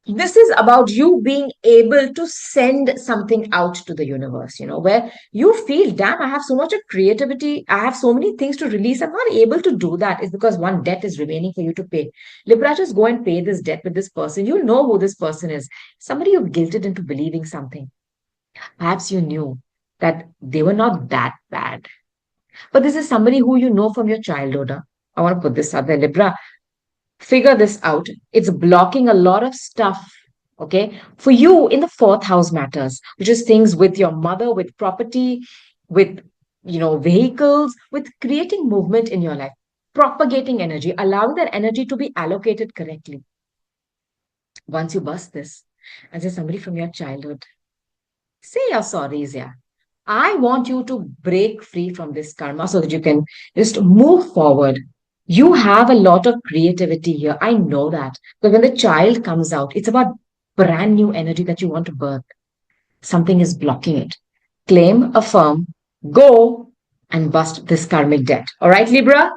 This is about you being able to send something out to the universe, where you feel, damn, I have so much of creativity. I have so many things to release. I'm not able to do that. It's because one debt is remaining for you to pay. Libra, just go and pay this debt with this person. You know who this person is. Somebody you've guilted into believing something. Perhaps you knew that they were not that bad. But this is somebody who you know from your childhood. Huh? I want to put this out there, Libra. Figure this out. It's blocking a lot of stuff. Okay. For you, in the fourth house matters, which is things with your mother, with property, with, vehicles, with creating movement in your life, propagating energy, allowing that energy to be allocated correctly. Once you bust this, as a somebody from your childhood, say your sorries, yeah. I want you to break free from this karma so that you can just move forward. You have a lot of creativity here. I know that. But when the child comes out, it's about brand new energy that you want to birth. Something is blocking it. Claim, affirm, go and bust this karmic debt. All right, Libra?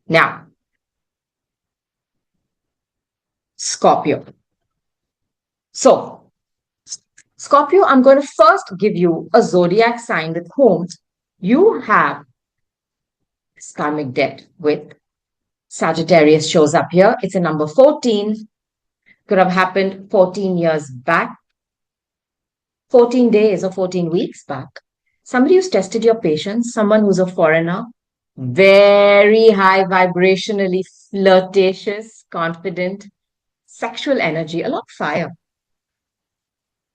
Now, Scorpio. So, Scorpio, I'm going to first give you a zodiac sign with whom you have this karmic debt with. Sagittarius shows up here. It's a number 14. Could have happened 14 years back, 14 days or 14 weeks back. Somebody who's tested your patience, someone who's a foreigner, very high vibrationally flirtatious, confident, sexual energy, a lot of fire.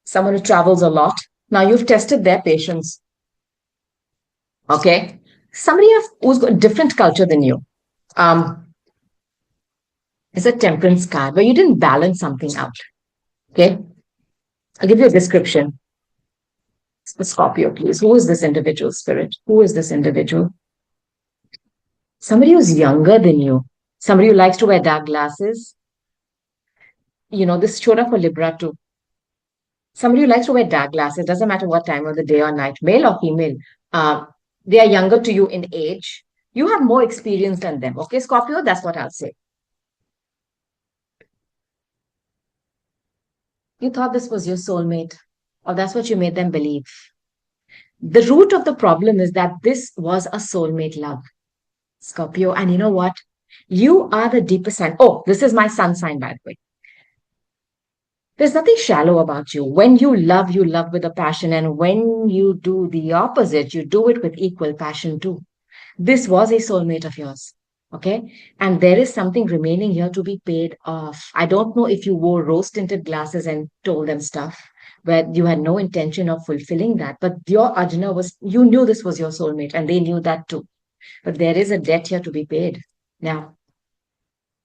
Someone who travels a lot. Now you've tested their patience. Okay. Somebody who's got a different culture than you. It's a temperance card where you didn't balance something out. Okay. I'll give you a description. The Scorpio, please. Who is this individual, spirit? Who is this individual? Somebody who's younger than you. Somebody who likes to wear dark glasses. This showed up for Libra too. Somebody who likes to wear dark glasses, doesn't matter what time of the day or night, male or female. Uh, they are younger to you in age. You have more experience than them. Okay, Scorpio, that's what I'll say. You thought this was your soulmate, or that's what you made them believe. The root of the problem is that this was a soulmate love, Scorpio. And you know what? You are the deepest sign. Oh, this is my sun sign, by the way. There's nothing shallow about you. When you love with a passion. And when you do the opposite, you do it with equal passion too. This was a soulmate of yours. Okay. And there is something remaining here to be paid off. I don't know if you wore rose tinted glasses and told them stuff where you had no intention of fulfilling that. But your Ajna you knew this was your soulmate and they knew that too. But there is a debt here to be paid. Now,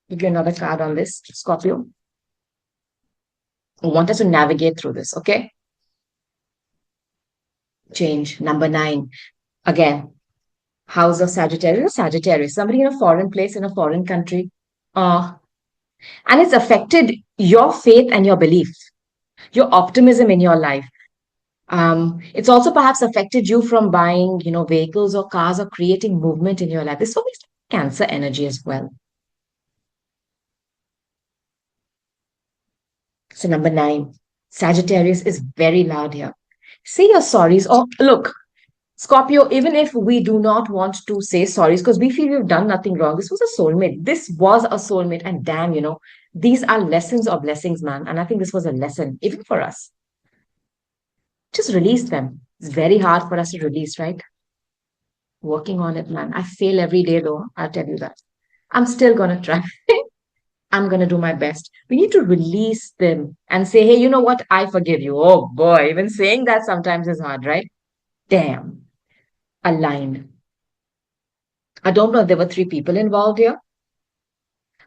give you another card on this, Scorpio. I want us to navigate through this, okay? Change. Number 9. Again, House of Sagittarius, Sagittarius, somebody in a foreign place, in a foreign country. And it's affected your faith and your belief, your optimism in your life. It's also perhaps affected you from buying, vehicles or cars or creating movement in your life. This always Cancer energy as well. So number 9, Sagittarius is very loud here. Say your sorries or look, Scorpio, even if we do not want to say sorries because we feel we've done nothing wrong, this was a soulmate. This was a soulmate. And damn, these are lessons or blessings, man. And I think this was a lesson, even for us. Just release them. It's very hard for us to release, right? Working on it, man. I fail every day, though. I'll tell you that. I'm still going to try. I'm going to do my best. We need to release them and say, hey, you know what? I forgive you. Oh boy, even saying that sometimes is hard, right? Damn. Aligned. I don't know if there were 3 people involved here,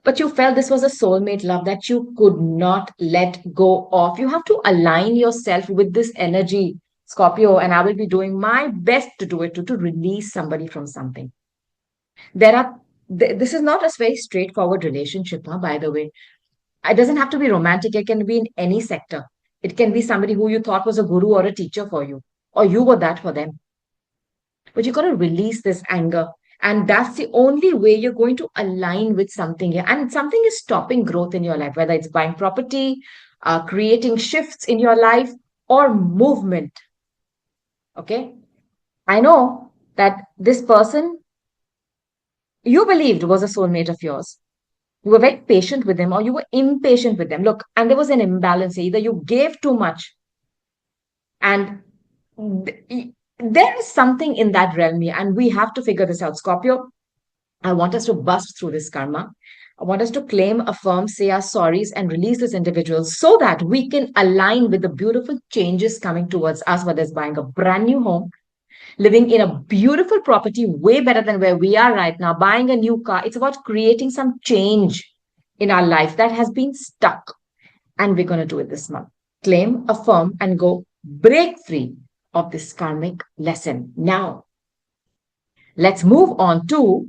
but you felt this was a soulmate love that you could not let go of. You have to align yourself with this energy, Scorpio, and I will be doing my best to do it to release somebody from something. This is not a very straightforward relationship, huh, by the way. It doesn't have to be romantic. It can be in any sector. It can be somebody who you thought was a guru or a teacher for you, or you were that for them. But you got to release this anger. And that's the only way you're going to align with something here. And something is stopping growth in your life, whether it's buying property, creating shifts in your life, or movement. Okay. I know that this person you believed was a soulmate of yours. You were very patient with them, or you were impatient with them. Look, and there was an imbalance. Either you gave too much, and there is something in that realm here, and we have to figure this out. Scorpio, I want us to bust through this karma. I want us to claim, affirm, say our sorries, and release this individual so that we can align with the beautiful changes coming towards us, whether it's buying a brand new home, living in a beautiful property, way better than where we are right now, buying a new car. It's about creating some change in our life that has been stuck. And we're going to do it this month. Claim, affirm, and go break free of this karmic lesson. Now, let's move on to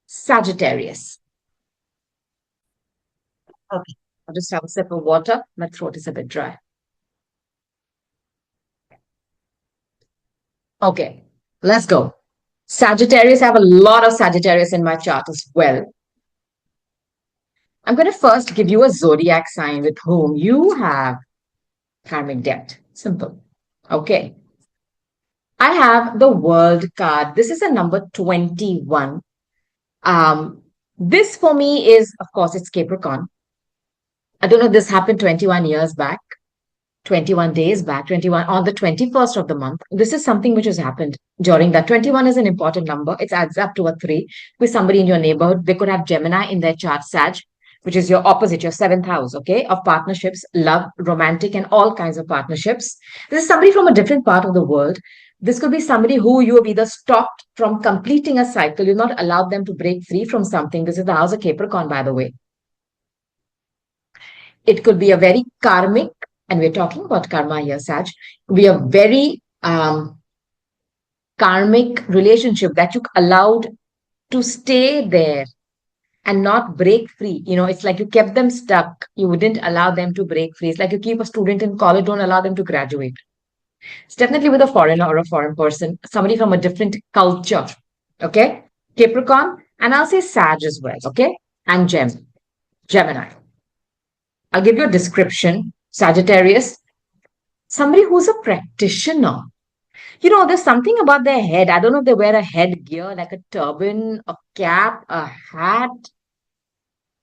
Sagittarius. Okay, I'll just have a sip of water. My throat is a bit dry. Okay, let's go. Sagittarius, I have a lot of Sagittarius in my chart as well. I'm going to first give you a zodiac sign with whom you have karmic debt. Simple. Okay. I have the world card. This is a number 21. Um, this for me is, of course, it's Capricorn. I don't know, this happened 21 years back, 21 days back, 21 on the 21st of the month. This is something which has happened during that. 21 is an important number. It adds up to a 3 with somebody in your neighborhood. They could have Gemini in their chart, Sag, which is your opposite, your seventh house, okay, of partnerships, love, romantic, and all kinds of partnerships. This is somebody from a different part of the world. This could be somebody who you have either stopped from completing a cycle, you've not allowed them to break free from something. This is the house of Capricorn, by the way. It could be a very karmic, and we're talking about karma here, Sag, be a very karmic relationship that you allowed to stay there and not break free. You know, it's like you kept them stuck. You wouldn't allow them to break free. It's like you keep a student in college, don't allow them to graduate. It's definitely with a foreigner or a foreign person, somebody from a different culture. Okay? Capricorn, and I'll say Sag as well. Okay? And Gemini. I'll give you a description. Sagittarius, somebody who's a practitioner. You know, there's something about their head. I don't know if they wear a headgear, like a turban, a cap, a hat.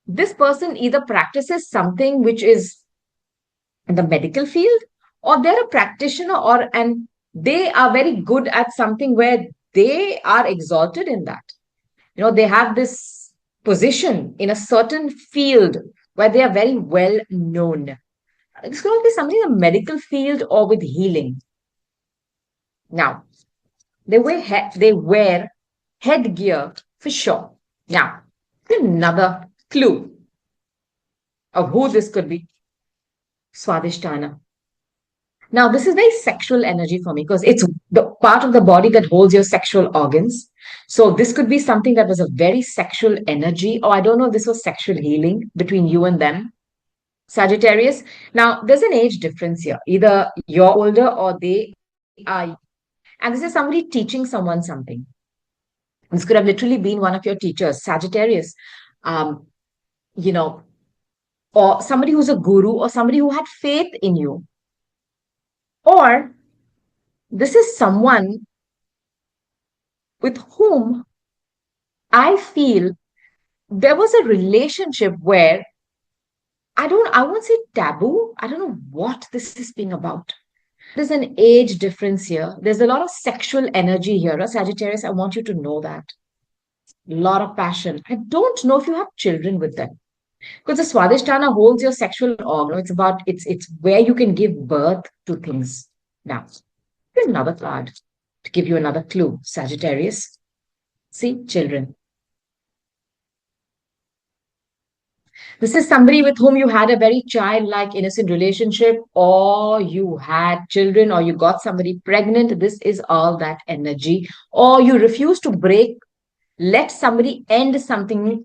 This person either practices something which is in the medical field, or they're a practitioner, or and they are very good at something where they are exalted in that. You know, they have this position in a certain field where they are very well known. It's going to be something in the medical field or with healing. Now, they wear headgear for sure. Now, another clue of who this could be. Swadhisthana. Now, this is very sexual energy for me because it's the part of the body that holds your sexual organs. So this could be something that was a very sexual energy, or I don't know if this was sexual healing between you and them. Sagittarius. Now, there's an age difference here. Either you're older or they are. And this is somebody teaching someone something. This could have literally been one of your teachers, Sagittarius. Um, you know, or somebody who's a guru or somebody who had faith in you. Or this is someone with whom I feel there was a relationship where I won't say taboo. I don't know what this is being about. There's an age difference here. There's a lot of sexual energy here. Sagittarius, I want you to know that. A lot of passion. I don't know if you have children with them. Because the Swadhisthana holds your sexual organ. It's where you can give birth to things. Now, here's another card to give you another clue, Sagittarius. See, children. This is somebody with whom you had a very childlike, innocent relationship, or you had children, or you got somebody pregnant. This is all that energy. Or you refuse to let somebody end something,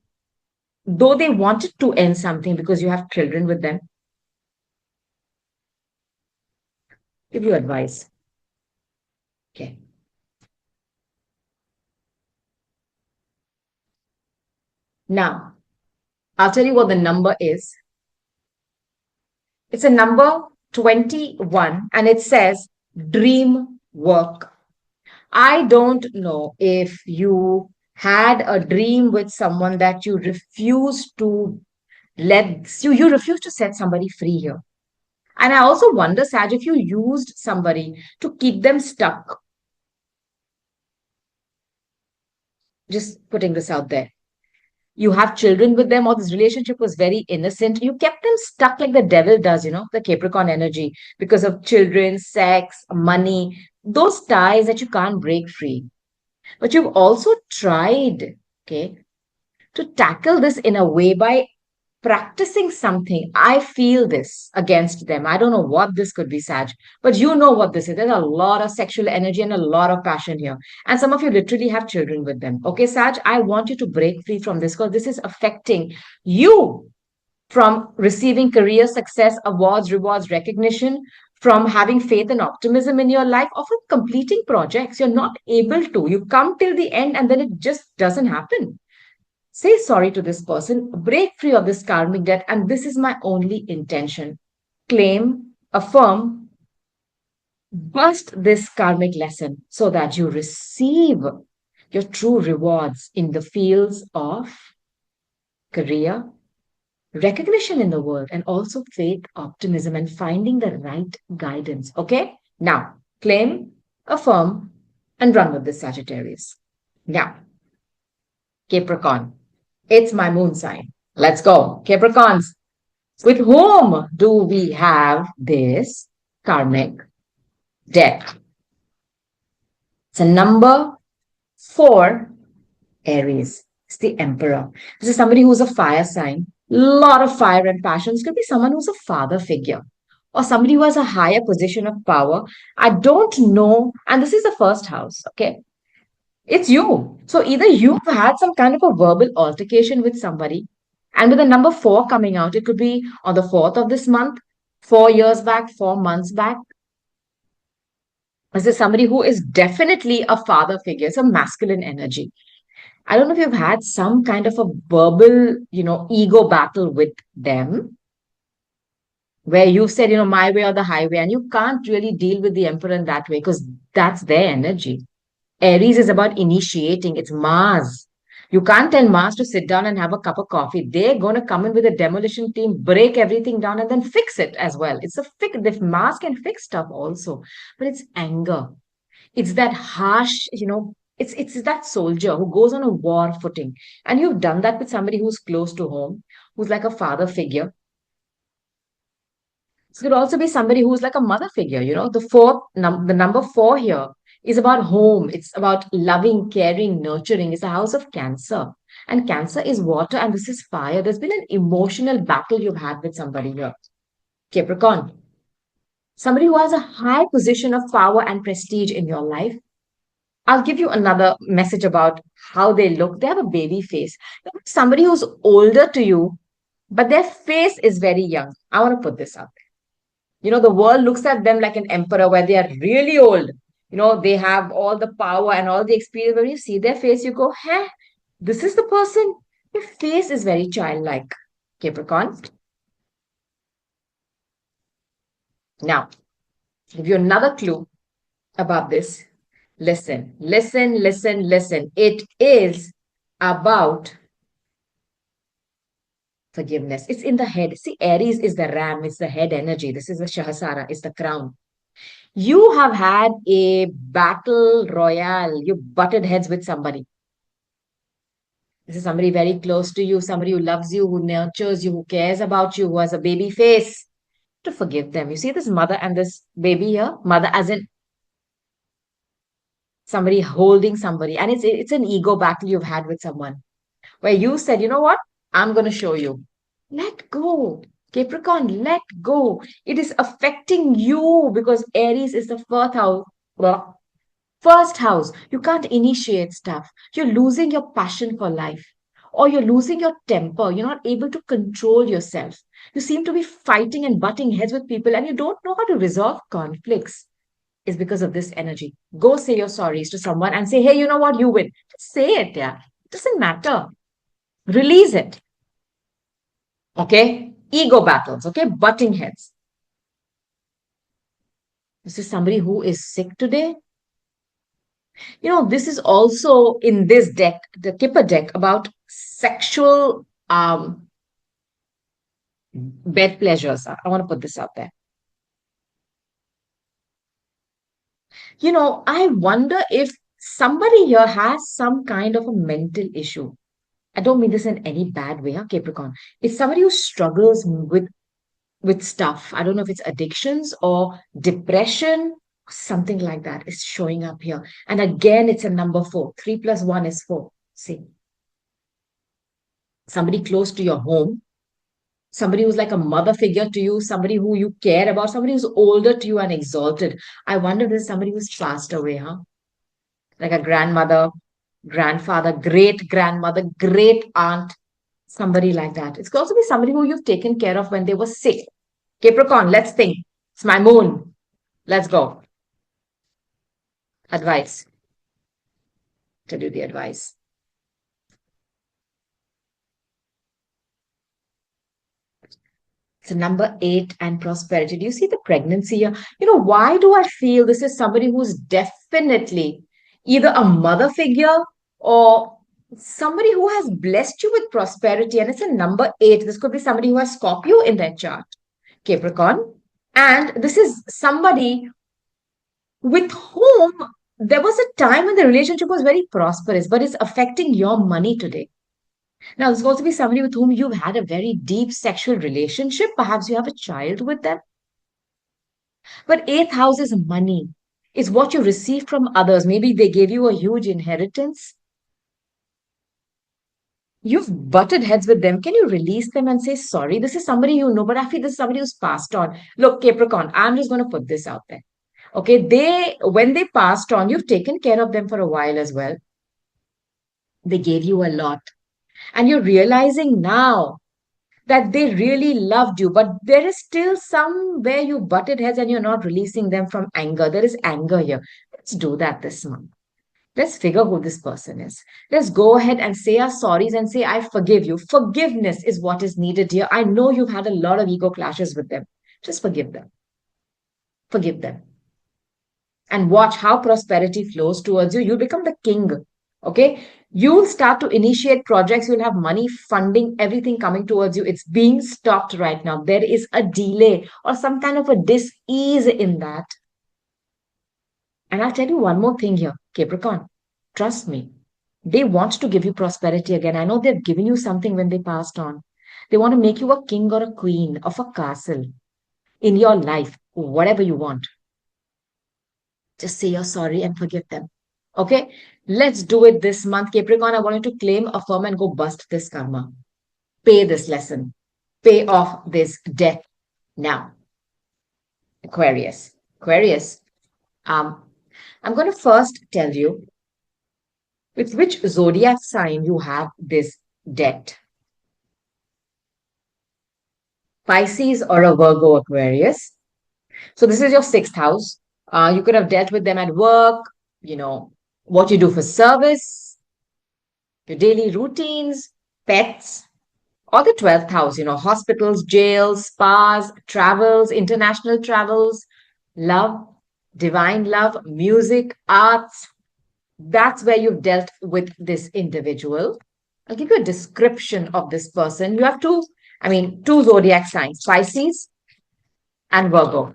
though they wanted to end something because you have children with them. Give you advice. Okay. Now, I'll tell you what the number is. It's a number 21 and it says dream work. I don't know if you had a dream with someone that you refused to you refuse to set somebody free here. And I also wonder, Saj, if you used somebody to keep them stuck. Just putting this out there. You have children with them, or this relationship was very innocent. You kept them stuck like the devil does, the Capricorn energy, because of children, sex, money, those ties that you can't break free. But you've also tried, okay, to tackle this in a way by practicing something. I feel this against them. I don't know what this could be, Saj, but you know what this is. There's a lot of sexual energy and a lot of passion here. And some of you literally have children with them. Okay, Saj, I want you to break free from this because this is affecting you from receiving career success, awards, rewards, recognition, from having faith and optimism in your life, or from completing projects. You're not able to. You come till the end and then it just doesn't happen. Say sorry to this person, break free of this karmic debt, and this is my only intention. Claim, affirm, bust this karmic lesson so that you receive your true rewards in the fields of career, recognition in the world, and also faith, optimism, and finding the right guidance. Okay? Now, claim, affirm, and run with this Sagittarius. Now, Capricorn. It's my moon sign. Let's go. Capricorns, with whom do we have this karmic debt? It's a number 4, Aries. It's the Emperor. This is somebody who's a fire sign. Lot of fire and passion. This could be someone who's a father figure or somebody who has a higher position of power. I don't know. And this is the first house. Okay. It's you. So either you've had some kind of a verbal altercation with somebody, and with the number 4 coming out, it could be on the 4th of this month, 4 years back, 4 months back. This is somebody who is definitely a father figure, some masculine energy. I don't know if you've had some kind of a verbal, ego battle with them, where you've said, my way or the highway, and you can't really deal with the emperor in that way because that's their energy. Aries is about initiating. It's Mars. You can't tell Mars to sit down and have a cup of coffee. They're going to come in with a demolition team, break everything down, and then fix it as well. It's a fix. If Mars can fix stuff also, but it's anger. It's that harsh, it's that soldier who goes on a war footing. And you've done that with somebody who's close to home, who's like a father figure. It could also be somebody who's like a mother figure. The number 4 here is about home. It's about loving, caring, nurturing. It's a house of Cancer. And Cancer is water and this is fire. There's been an emotional battle you've had with somebody here. Capricorn. Somebody who has a high position of power and prestige in your life. I'll give you another message about how they look. They have a baby face. Somebody who's older to you, but their face is very young. I want to put this out there. The world looks at them like an emperor where they are really old. They have all the power and all the experience. When you see their face, you go, hey, this is the person. Your face is very childlike, Capricorn. Now, give you another clue about this. Listen, listen, listen, listen. It is about forgiveness. It's in the head. See, Aries is the ram, it's the head energy. This is the Shahasara, it's the crown. You have had a battle royale. You butted heads with somebody. This is somebody very close to you, somebody who loves you, who nurtures you, who cares about you, who has a baby face. To forgive them. You see this mother and this baby here? Mother as in somebody holding somebody. And it's an ego battle you've had with someone where you said, you know what? I'm going to show you. Let go. Capricorn, let go. It is affecting you because Aries is the first house. First house. You can't initiate stuff. You're losing your passion for life. Or you're losing your temper. You're not able to control yourself. You seem to be fighting and butting heads with people and you don't know how to resolve conflicts. It's because of this energy. Go say your sorries to someone and say, hey, you know what? You win. Just say it, yeah. It doesn't matter. Release it. Okay? Ego battles, okay? Butting heads. This is somebody who is sick today. This is also in this deck, the Kipper deck, about sexual bed pleasures. I want to put this out there. I wonder if somebody here has some kind of a mental issue. I don't mean this in any bad way, huh, Capricorn. It's somebody who struggles with stuff. I don't know if it's addictions or depression, something like that is showing up here. And again, it's a number 4. 3 plus 1 is 4. See, somebody close to your home, somebody who's like a mother figure to you, somebody who you care about, somebody who's older to you and exalted. I wonder if there's somebody who's passed away, huh? Like a grandmother, grandfather, great grandmother, great aunt, somebody like that. It's also be somebody who you've taken care of when they were sick. Capricorn, let's think. It's my moon. Let's go. Advice. Tell you the advice. So number 8 and prosperity. Do you see the pregnancy here? Why do I feel this is somebody who's definitely either a mother figure or somebody who has blessed you with prosperity? And it's a number 8. This could be somebody who has Scorpio in their chart, Capricorn. And this is somebody with whom there was a time when the relationship was very prosperous, but it's affecting your money today. Now, there's also be somebody with whom you've had a very deep sexual relationship. Perhaps you have a child with them. But eighth house is money, is what you receive from others. Maybe they gave you a huge inheritance. You've butted heads with them. Can you release them and say, sorry, this is somebody you know, but I feel this is somebody who's passed on. Look, Capricorn, I'm just going to put this out there. Okay, when they passed on, you've taken care of them for a while as well. They gave you a lot. And you're realizing now that they really loved you, but there is still somewhere you butted heads and you're not releasing them from anger. There is anger here. Let's do that this month. Let's figure who this person is. Let's go ahead and say our sorries and say, I forgive you. Forgiveness is what is needed here. I know you've had a lot of ego clashes with them. Just forgive them. Forgive them. And watch how prosperity flows towards you. You'll become the king. Okay. You'll start to initiate projects. You'll have money, funding, everything coming towards you. It's being stopped right now. There is a delay or some kind of a dis-ease in that. And I'll tell you one more thing here, Capricorn. Trust me. They want to give you prosperity again. I know they've given you something when they passed on. They want to make you a king or a queen of a castle in your life, whatever you want. Just say you're sorry and forgive them. Okay? Let's do it this month. Capricorn, I want you to claim, affirm, and go bust this karma. Pay this lesson. Pay off this debt now. Aquarius. Aquarius. I'm going to first tell you with which zodiac sign you have this debt. Pisces or a Virgo Aquarius. So this is your 6th house. You could have dealt with them at work, what you do for service, your daily routines, pets, or the 12th house, hospitals, jails, spas, travels, international travels, love, divine love, music, arts. That's where you've dealt with this individual. I'll give you a description of this person. You have two zodiac signs, Pisces and Virgo.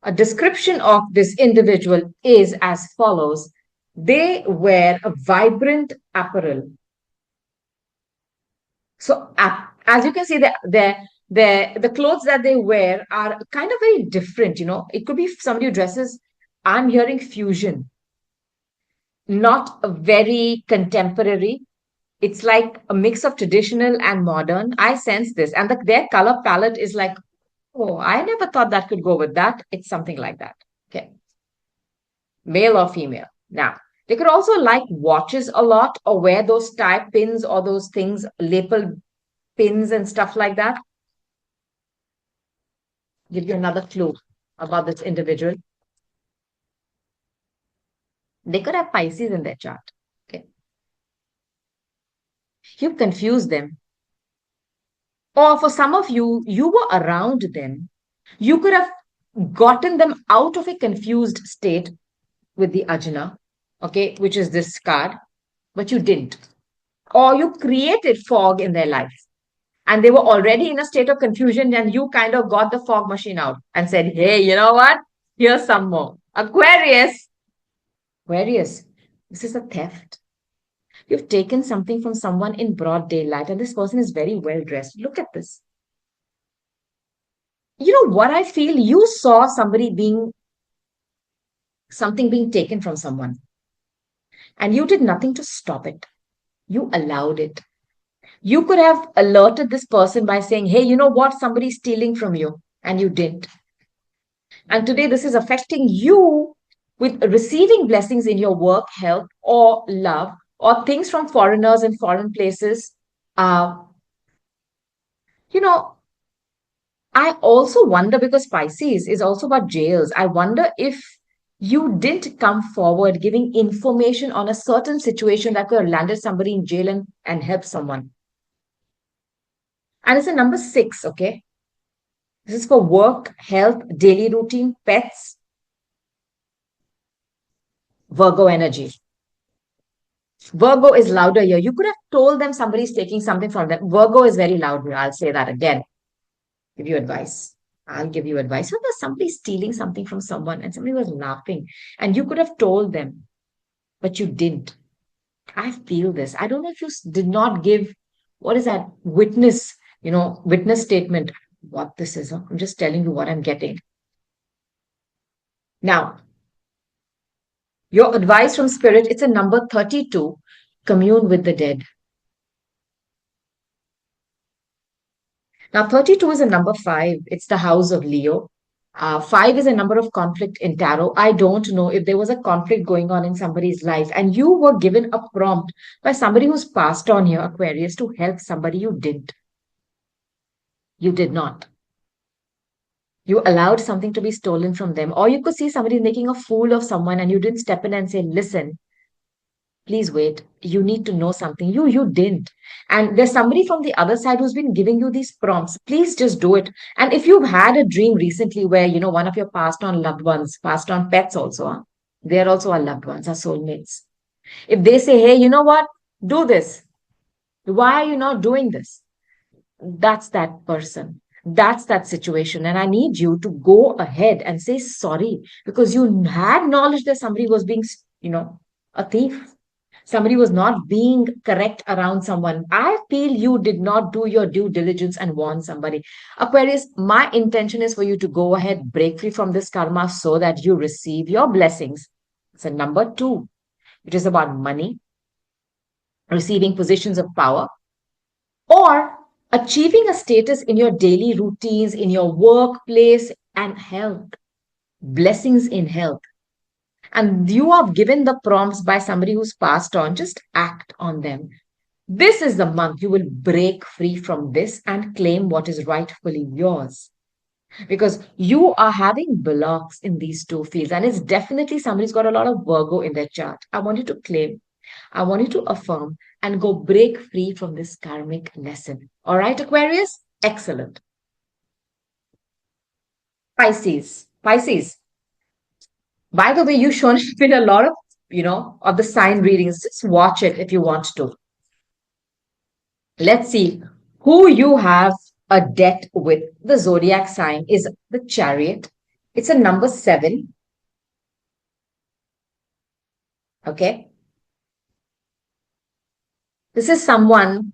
A description of this individual is as follows. They wear a vibrant apparel. So as you can see, the clothes that they wear are kind of very different. It could be somebody who dresses, I'm hearing fusion, not very contemporary. It's like a mix of traditional and modern. I sense this. And their color palette is like, oh, I never thought that could go with that. It's something like that. Okay. Male or female. Now, they could also like watches a lot or wear those tie pins or those things, lapel pins and stuff like that. Give you another clue about this individual. They could have Pisces in their chart. Okay. You confused them. Or for some of you, you were around them. You could have gotten them out of a confused state with the ajna, okay, which is this card, but you didn't. Or you created fog in their life and they were already in a state of confusion and you kind of got the fog machine out and said, hey, you know what? Here's some more. Aquarius. Aquarius, this is a theft. You've taken something from someone in broad daylight and this person is very well dressed. Look at this. You know what I feel? You saw something being taken from someone and you did nothing to stop it. You allowed it. You could have alerted this person by saying, hey, you know what? Somebody's stealing from you. And you didn't. And today, this is affecting you with receiving blessings in your work, health, or love, or things from foreigners in foreign places. Uh, you know, I also wonder because Pisces is also about jails. I wonder if you didn't come forward giving information on a certain situation that could have landed somebody in jail and helped someone. And it's a number 6, okay? This is for work, health, daily routine, pets, Virgo energy. Virgo is louder here. You could have told them somebody's taking something from them. Virgo is very loud here. I'll say that again. Give you advice. I'll give you advice. So there's somebody stealing something from someone and somebody was laughing and you could have told them, but you didn't. I feel this. I don't know if you did not give, what is that? Witness statement. What this is. I'm just telling you what I'm getting. Now, your advice from spirit, it's a number 32, commune with the dead. Now, 32 is a number 5. It's the house of Leo. 5 is a number of conflict in tarot. I don't know if there was a conflict going on in somebody's life and you were given a prompt by somebody who's passed on here, Aquarius, to help somebody. You didn't. You did not. You allowed something to be stolen from them. Or you could see somebody making a fool of someone and you didn't step in and say, listen, please wait. You need to know something. You didn't. And there's somebody from the other side who's been giving you these prompts. Please just do it. And if you've had a dream recently where, one of your passed on loved ones, passed on pets also, huh? They're also our loved ones, our soulmates. If they say, hey, you know what? Do this. Why are you not doing this? That's that person. That's that situation. And I need you to go ahead and say sorry because you had knowledge that somebody was being, a thief. Somebody was not being correct around someone. I feel you did not do your due diligence and warn somebody. Aquarius, my intention is for you to go ahead, break free from this karma so that you receive your blessings. It's a number 2, which is about money, receiving positions of power, or achieving a status in your daily routines, in your workplace, and health. Blessings in health. And you are given the prompts by somebody who's passed on, just act on them. This is the month you will break free from this and claim what is rightfully yours. Because you are having blocks in these 2 fields, and it's definitely somebody's got a lot of Virgo in their chart. I want you to claim, I want you to affirm, and go break free from this karmic lesson. All right, Aquarius? Excellent. Pisces. Pisces. By the way, you've shown been a lot of the sign readings. Just watch it if you want to. Let's see who you have a debt with. The zodiac sign is the Chariot. It's a number 7. Okay. This is someone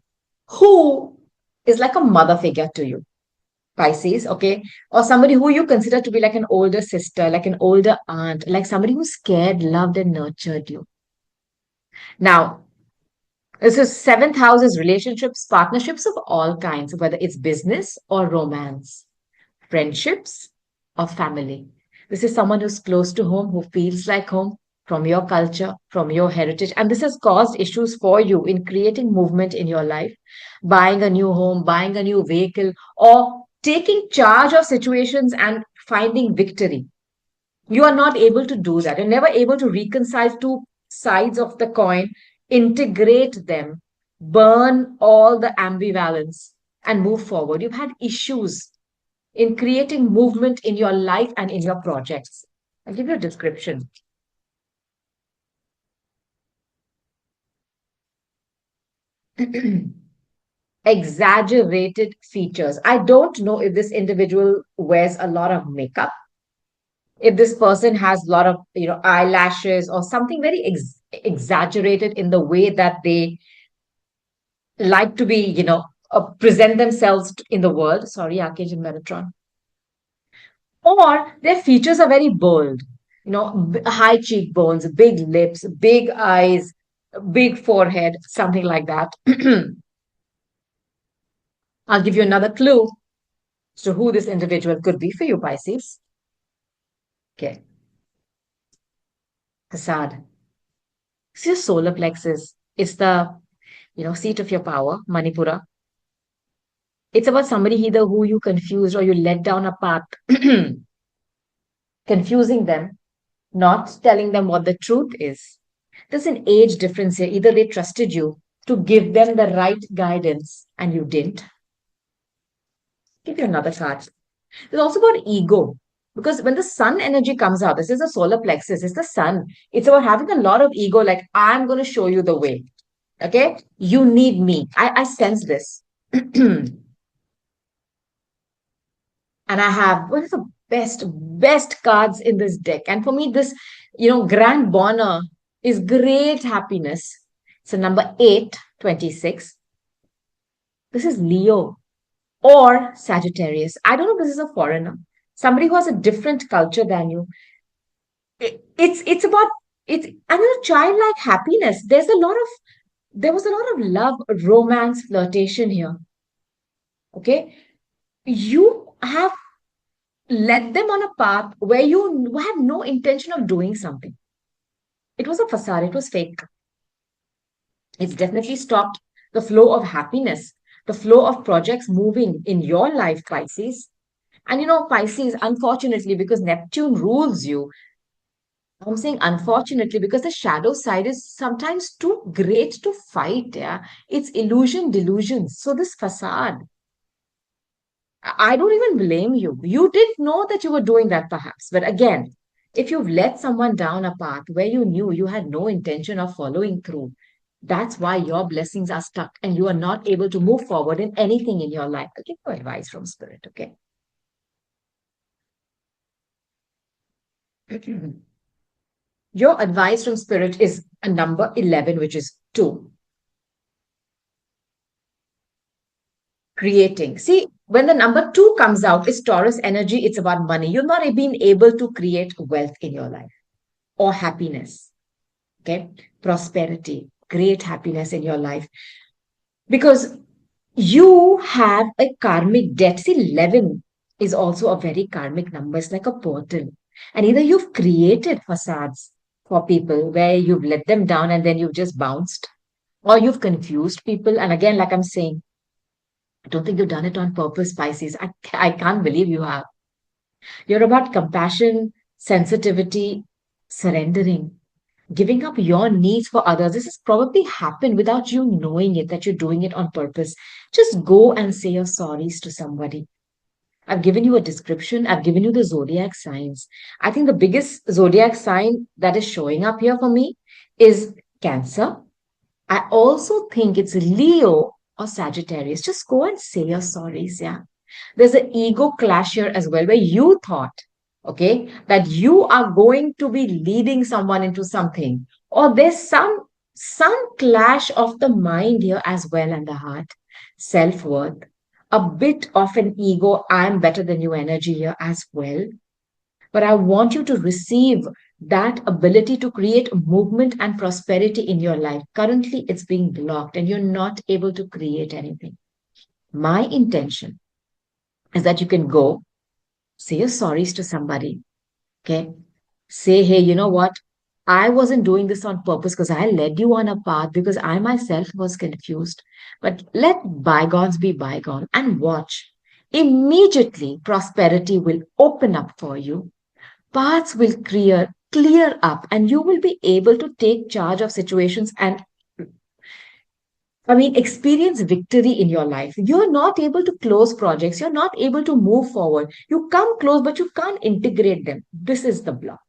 who is like a mother figure to you. Pisces, okay, or somebody who you consider to be like an older sister, like an older aunt, like somebody who's cared, loved, and nurtured you. Now, this is 7th house is relationships, partnerships of all kinds, whether it's business or romance, friendships or family. This is someone who's close to home, who feels like home, from your culture, from your heritage. And this has caused issues for you in creating movement in your life, buying a new home, buying a new vehicle, or taking charge of situations and finding victory. You are not able to do that. You're never able to reconcile 2 sides of the coin, integrate them, burn all the ambivalence and move forward. You've had issues in creating movement in your life and in your projects. I'll give you a description. Exaggerated features. I don't know if this individual wears a lot of makeup, if this person has a lot of eyelashes or something very exaggerated in the way that they like to be present themselves in the world. Sorry, Archangel Metatron. Or their features are very bold, high cheekbones, big lips, big eyes, big forehead, something like that. I'll give you another clue as to who this individual could be for you, Pisces. Okay. Facade. It's your solar plexus. It's the, seat of your power, Manipura. It's about somebody either who you confused or you led down a path, confusing them, not telling them what the truth is. There's an age difference here. Either they trusted you to give them the right guidance and you didn't. Give you another card. There's also about ego. Because when the sun energy comes out, this is the solar plexus, it's the sun. It's about having a lot of ego, like, I'm going to show you the way. Okay? You need me. I sense this. And I have one of the best cards in this deck. And for me, this, grand bonheur is great happiness. So number 826. This is Leo or Sagittarius. I don't know if this is a foreigner, somebody who has a different culture than you. It's about it's another childlike happiness. There was a lot of love, romance, flirtation here. Okay, you have led them on a path where you have no intention of doing something. It was a facade. It was fake. It's definitely stopped the flow of happiness, the flow of projects moving in your life, Pisces. And Pisces, unfortunately, because Neptune rules you, I'm saying unfortunately because the shadow side is sometimes too great to fight. Yeah, it's illusion, delusions. So this facade, I don't even blame you. You didn't know that you were doing that, perhaps. But again, if you've led someone down a path where you knew you had no intention of following through, that's why your blessings are stuck and you are not able to move forward in anything in your life. I'll give you advice from spirit, okay? Your advice from spirit is a number 11, which is 2. Creating. See, when the number 2 comes out, it's Taurus energy, it's about money. You've not been able to create wealth in your life or happiness, okay? Prosperity, great happiness in your life because you have a karmic debt. See, 11 is also a very karmic number. It's like a portal. And either you've created facades for people where you've let them down and then you've just bounced, or you've confused people. And again, like I'm saying, I don't think you've done it on purpose, Pisces. I can't believe you have. You're about compassion, sensitivity, surrendering, giving up your needs for others. This has probably happened without you knowing it, that you're doing it on purpose. Just go and say your sorries to somebody. I've given you a description. I've given you the zodiac signs. I think the biggest zodiac sign that is showing up here for me is Cancer. I also think it's Leo or Sagittarius. Just go and say your sorries. Yeah. There's an ego clash here as well, where you thought, okay, that you are going to be leading someone into something, or there's some clash of the mind here as well and the heart, self-worth, a bit of an ego, I'm better than you energy here as well. But I want you to receive that ability to create movement and prosperity in your life. Currently, it's being blocked and you're not able to create anything. My intention is that you can go, say your sorries to somebody, okay? Say, hey, you know what? I wasn't doing this on purpose because I led you on a path because I myself was confused. But let bygones be bygone and watch. Immediately, prosperity will open up for you. Paths will clear up and you will be able to take charge of situations and experience victory in your life. You're not able to close projects. You're not able to move forward. You come close, but you can't integrate them. This is the block.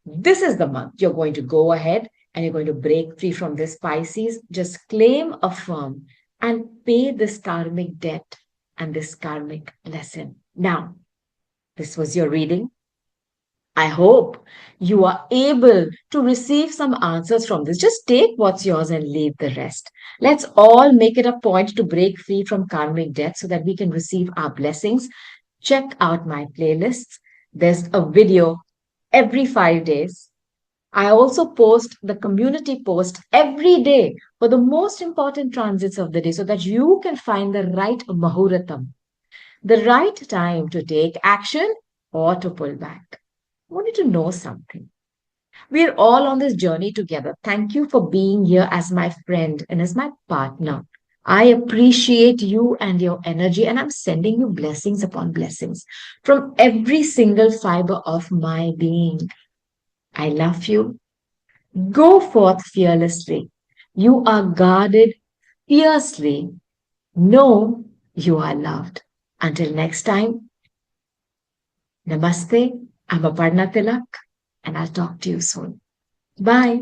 This is the month you're going to go ahead and you're going to break free from this Pisces. Just claim, affirm, and pay this karmic debt and this karmic lesson. Now, this was your reading. I hope you are able to receive some answers from this. Just take what's yours and leave the rest. Let's all make it a point to break free from karmic debt so that we can receive our blessings. Check out my playlists. There's a video every 5 days. I also post the community post every day for the most important transits of the day so that you can find the right Mahuratam, the right time to take action or to pull back. I want you to know something. We're all on this journey together. Thank you for being here as my friend and as my partner. I appreciate you and your energy, and I'm sending you blessings upon blessings from every single fiber of my being. I love you. Go forth fearlessly. You are guarded fiercely. Know you are loved. Until next time, namaste. I'm Aparna Tilak, and I'll talk to you soon. Bye.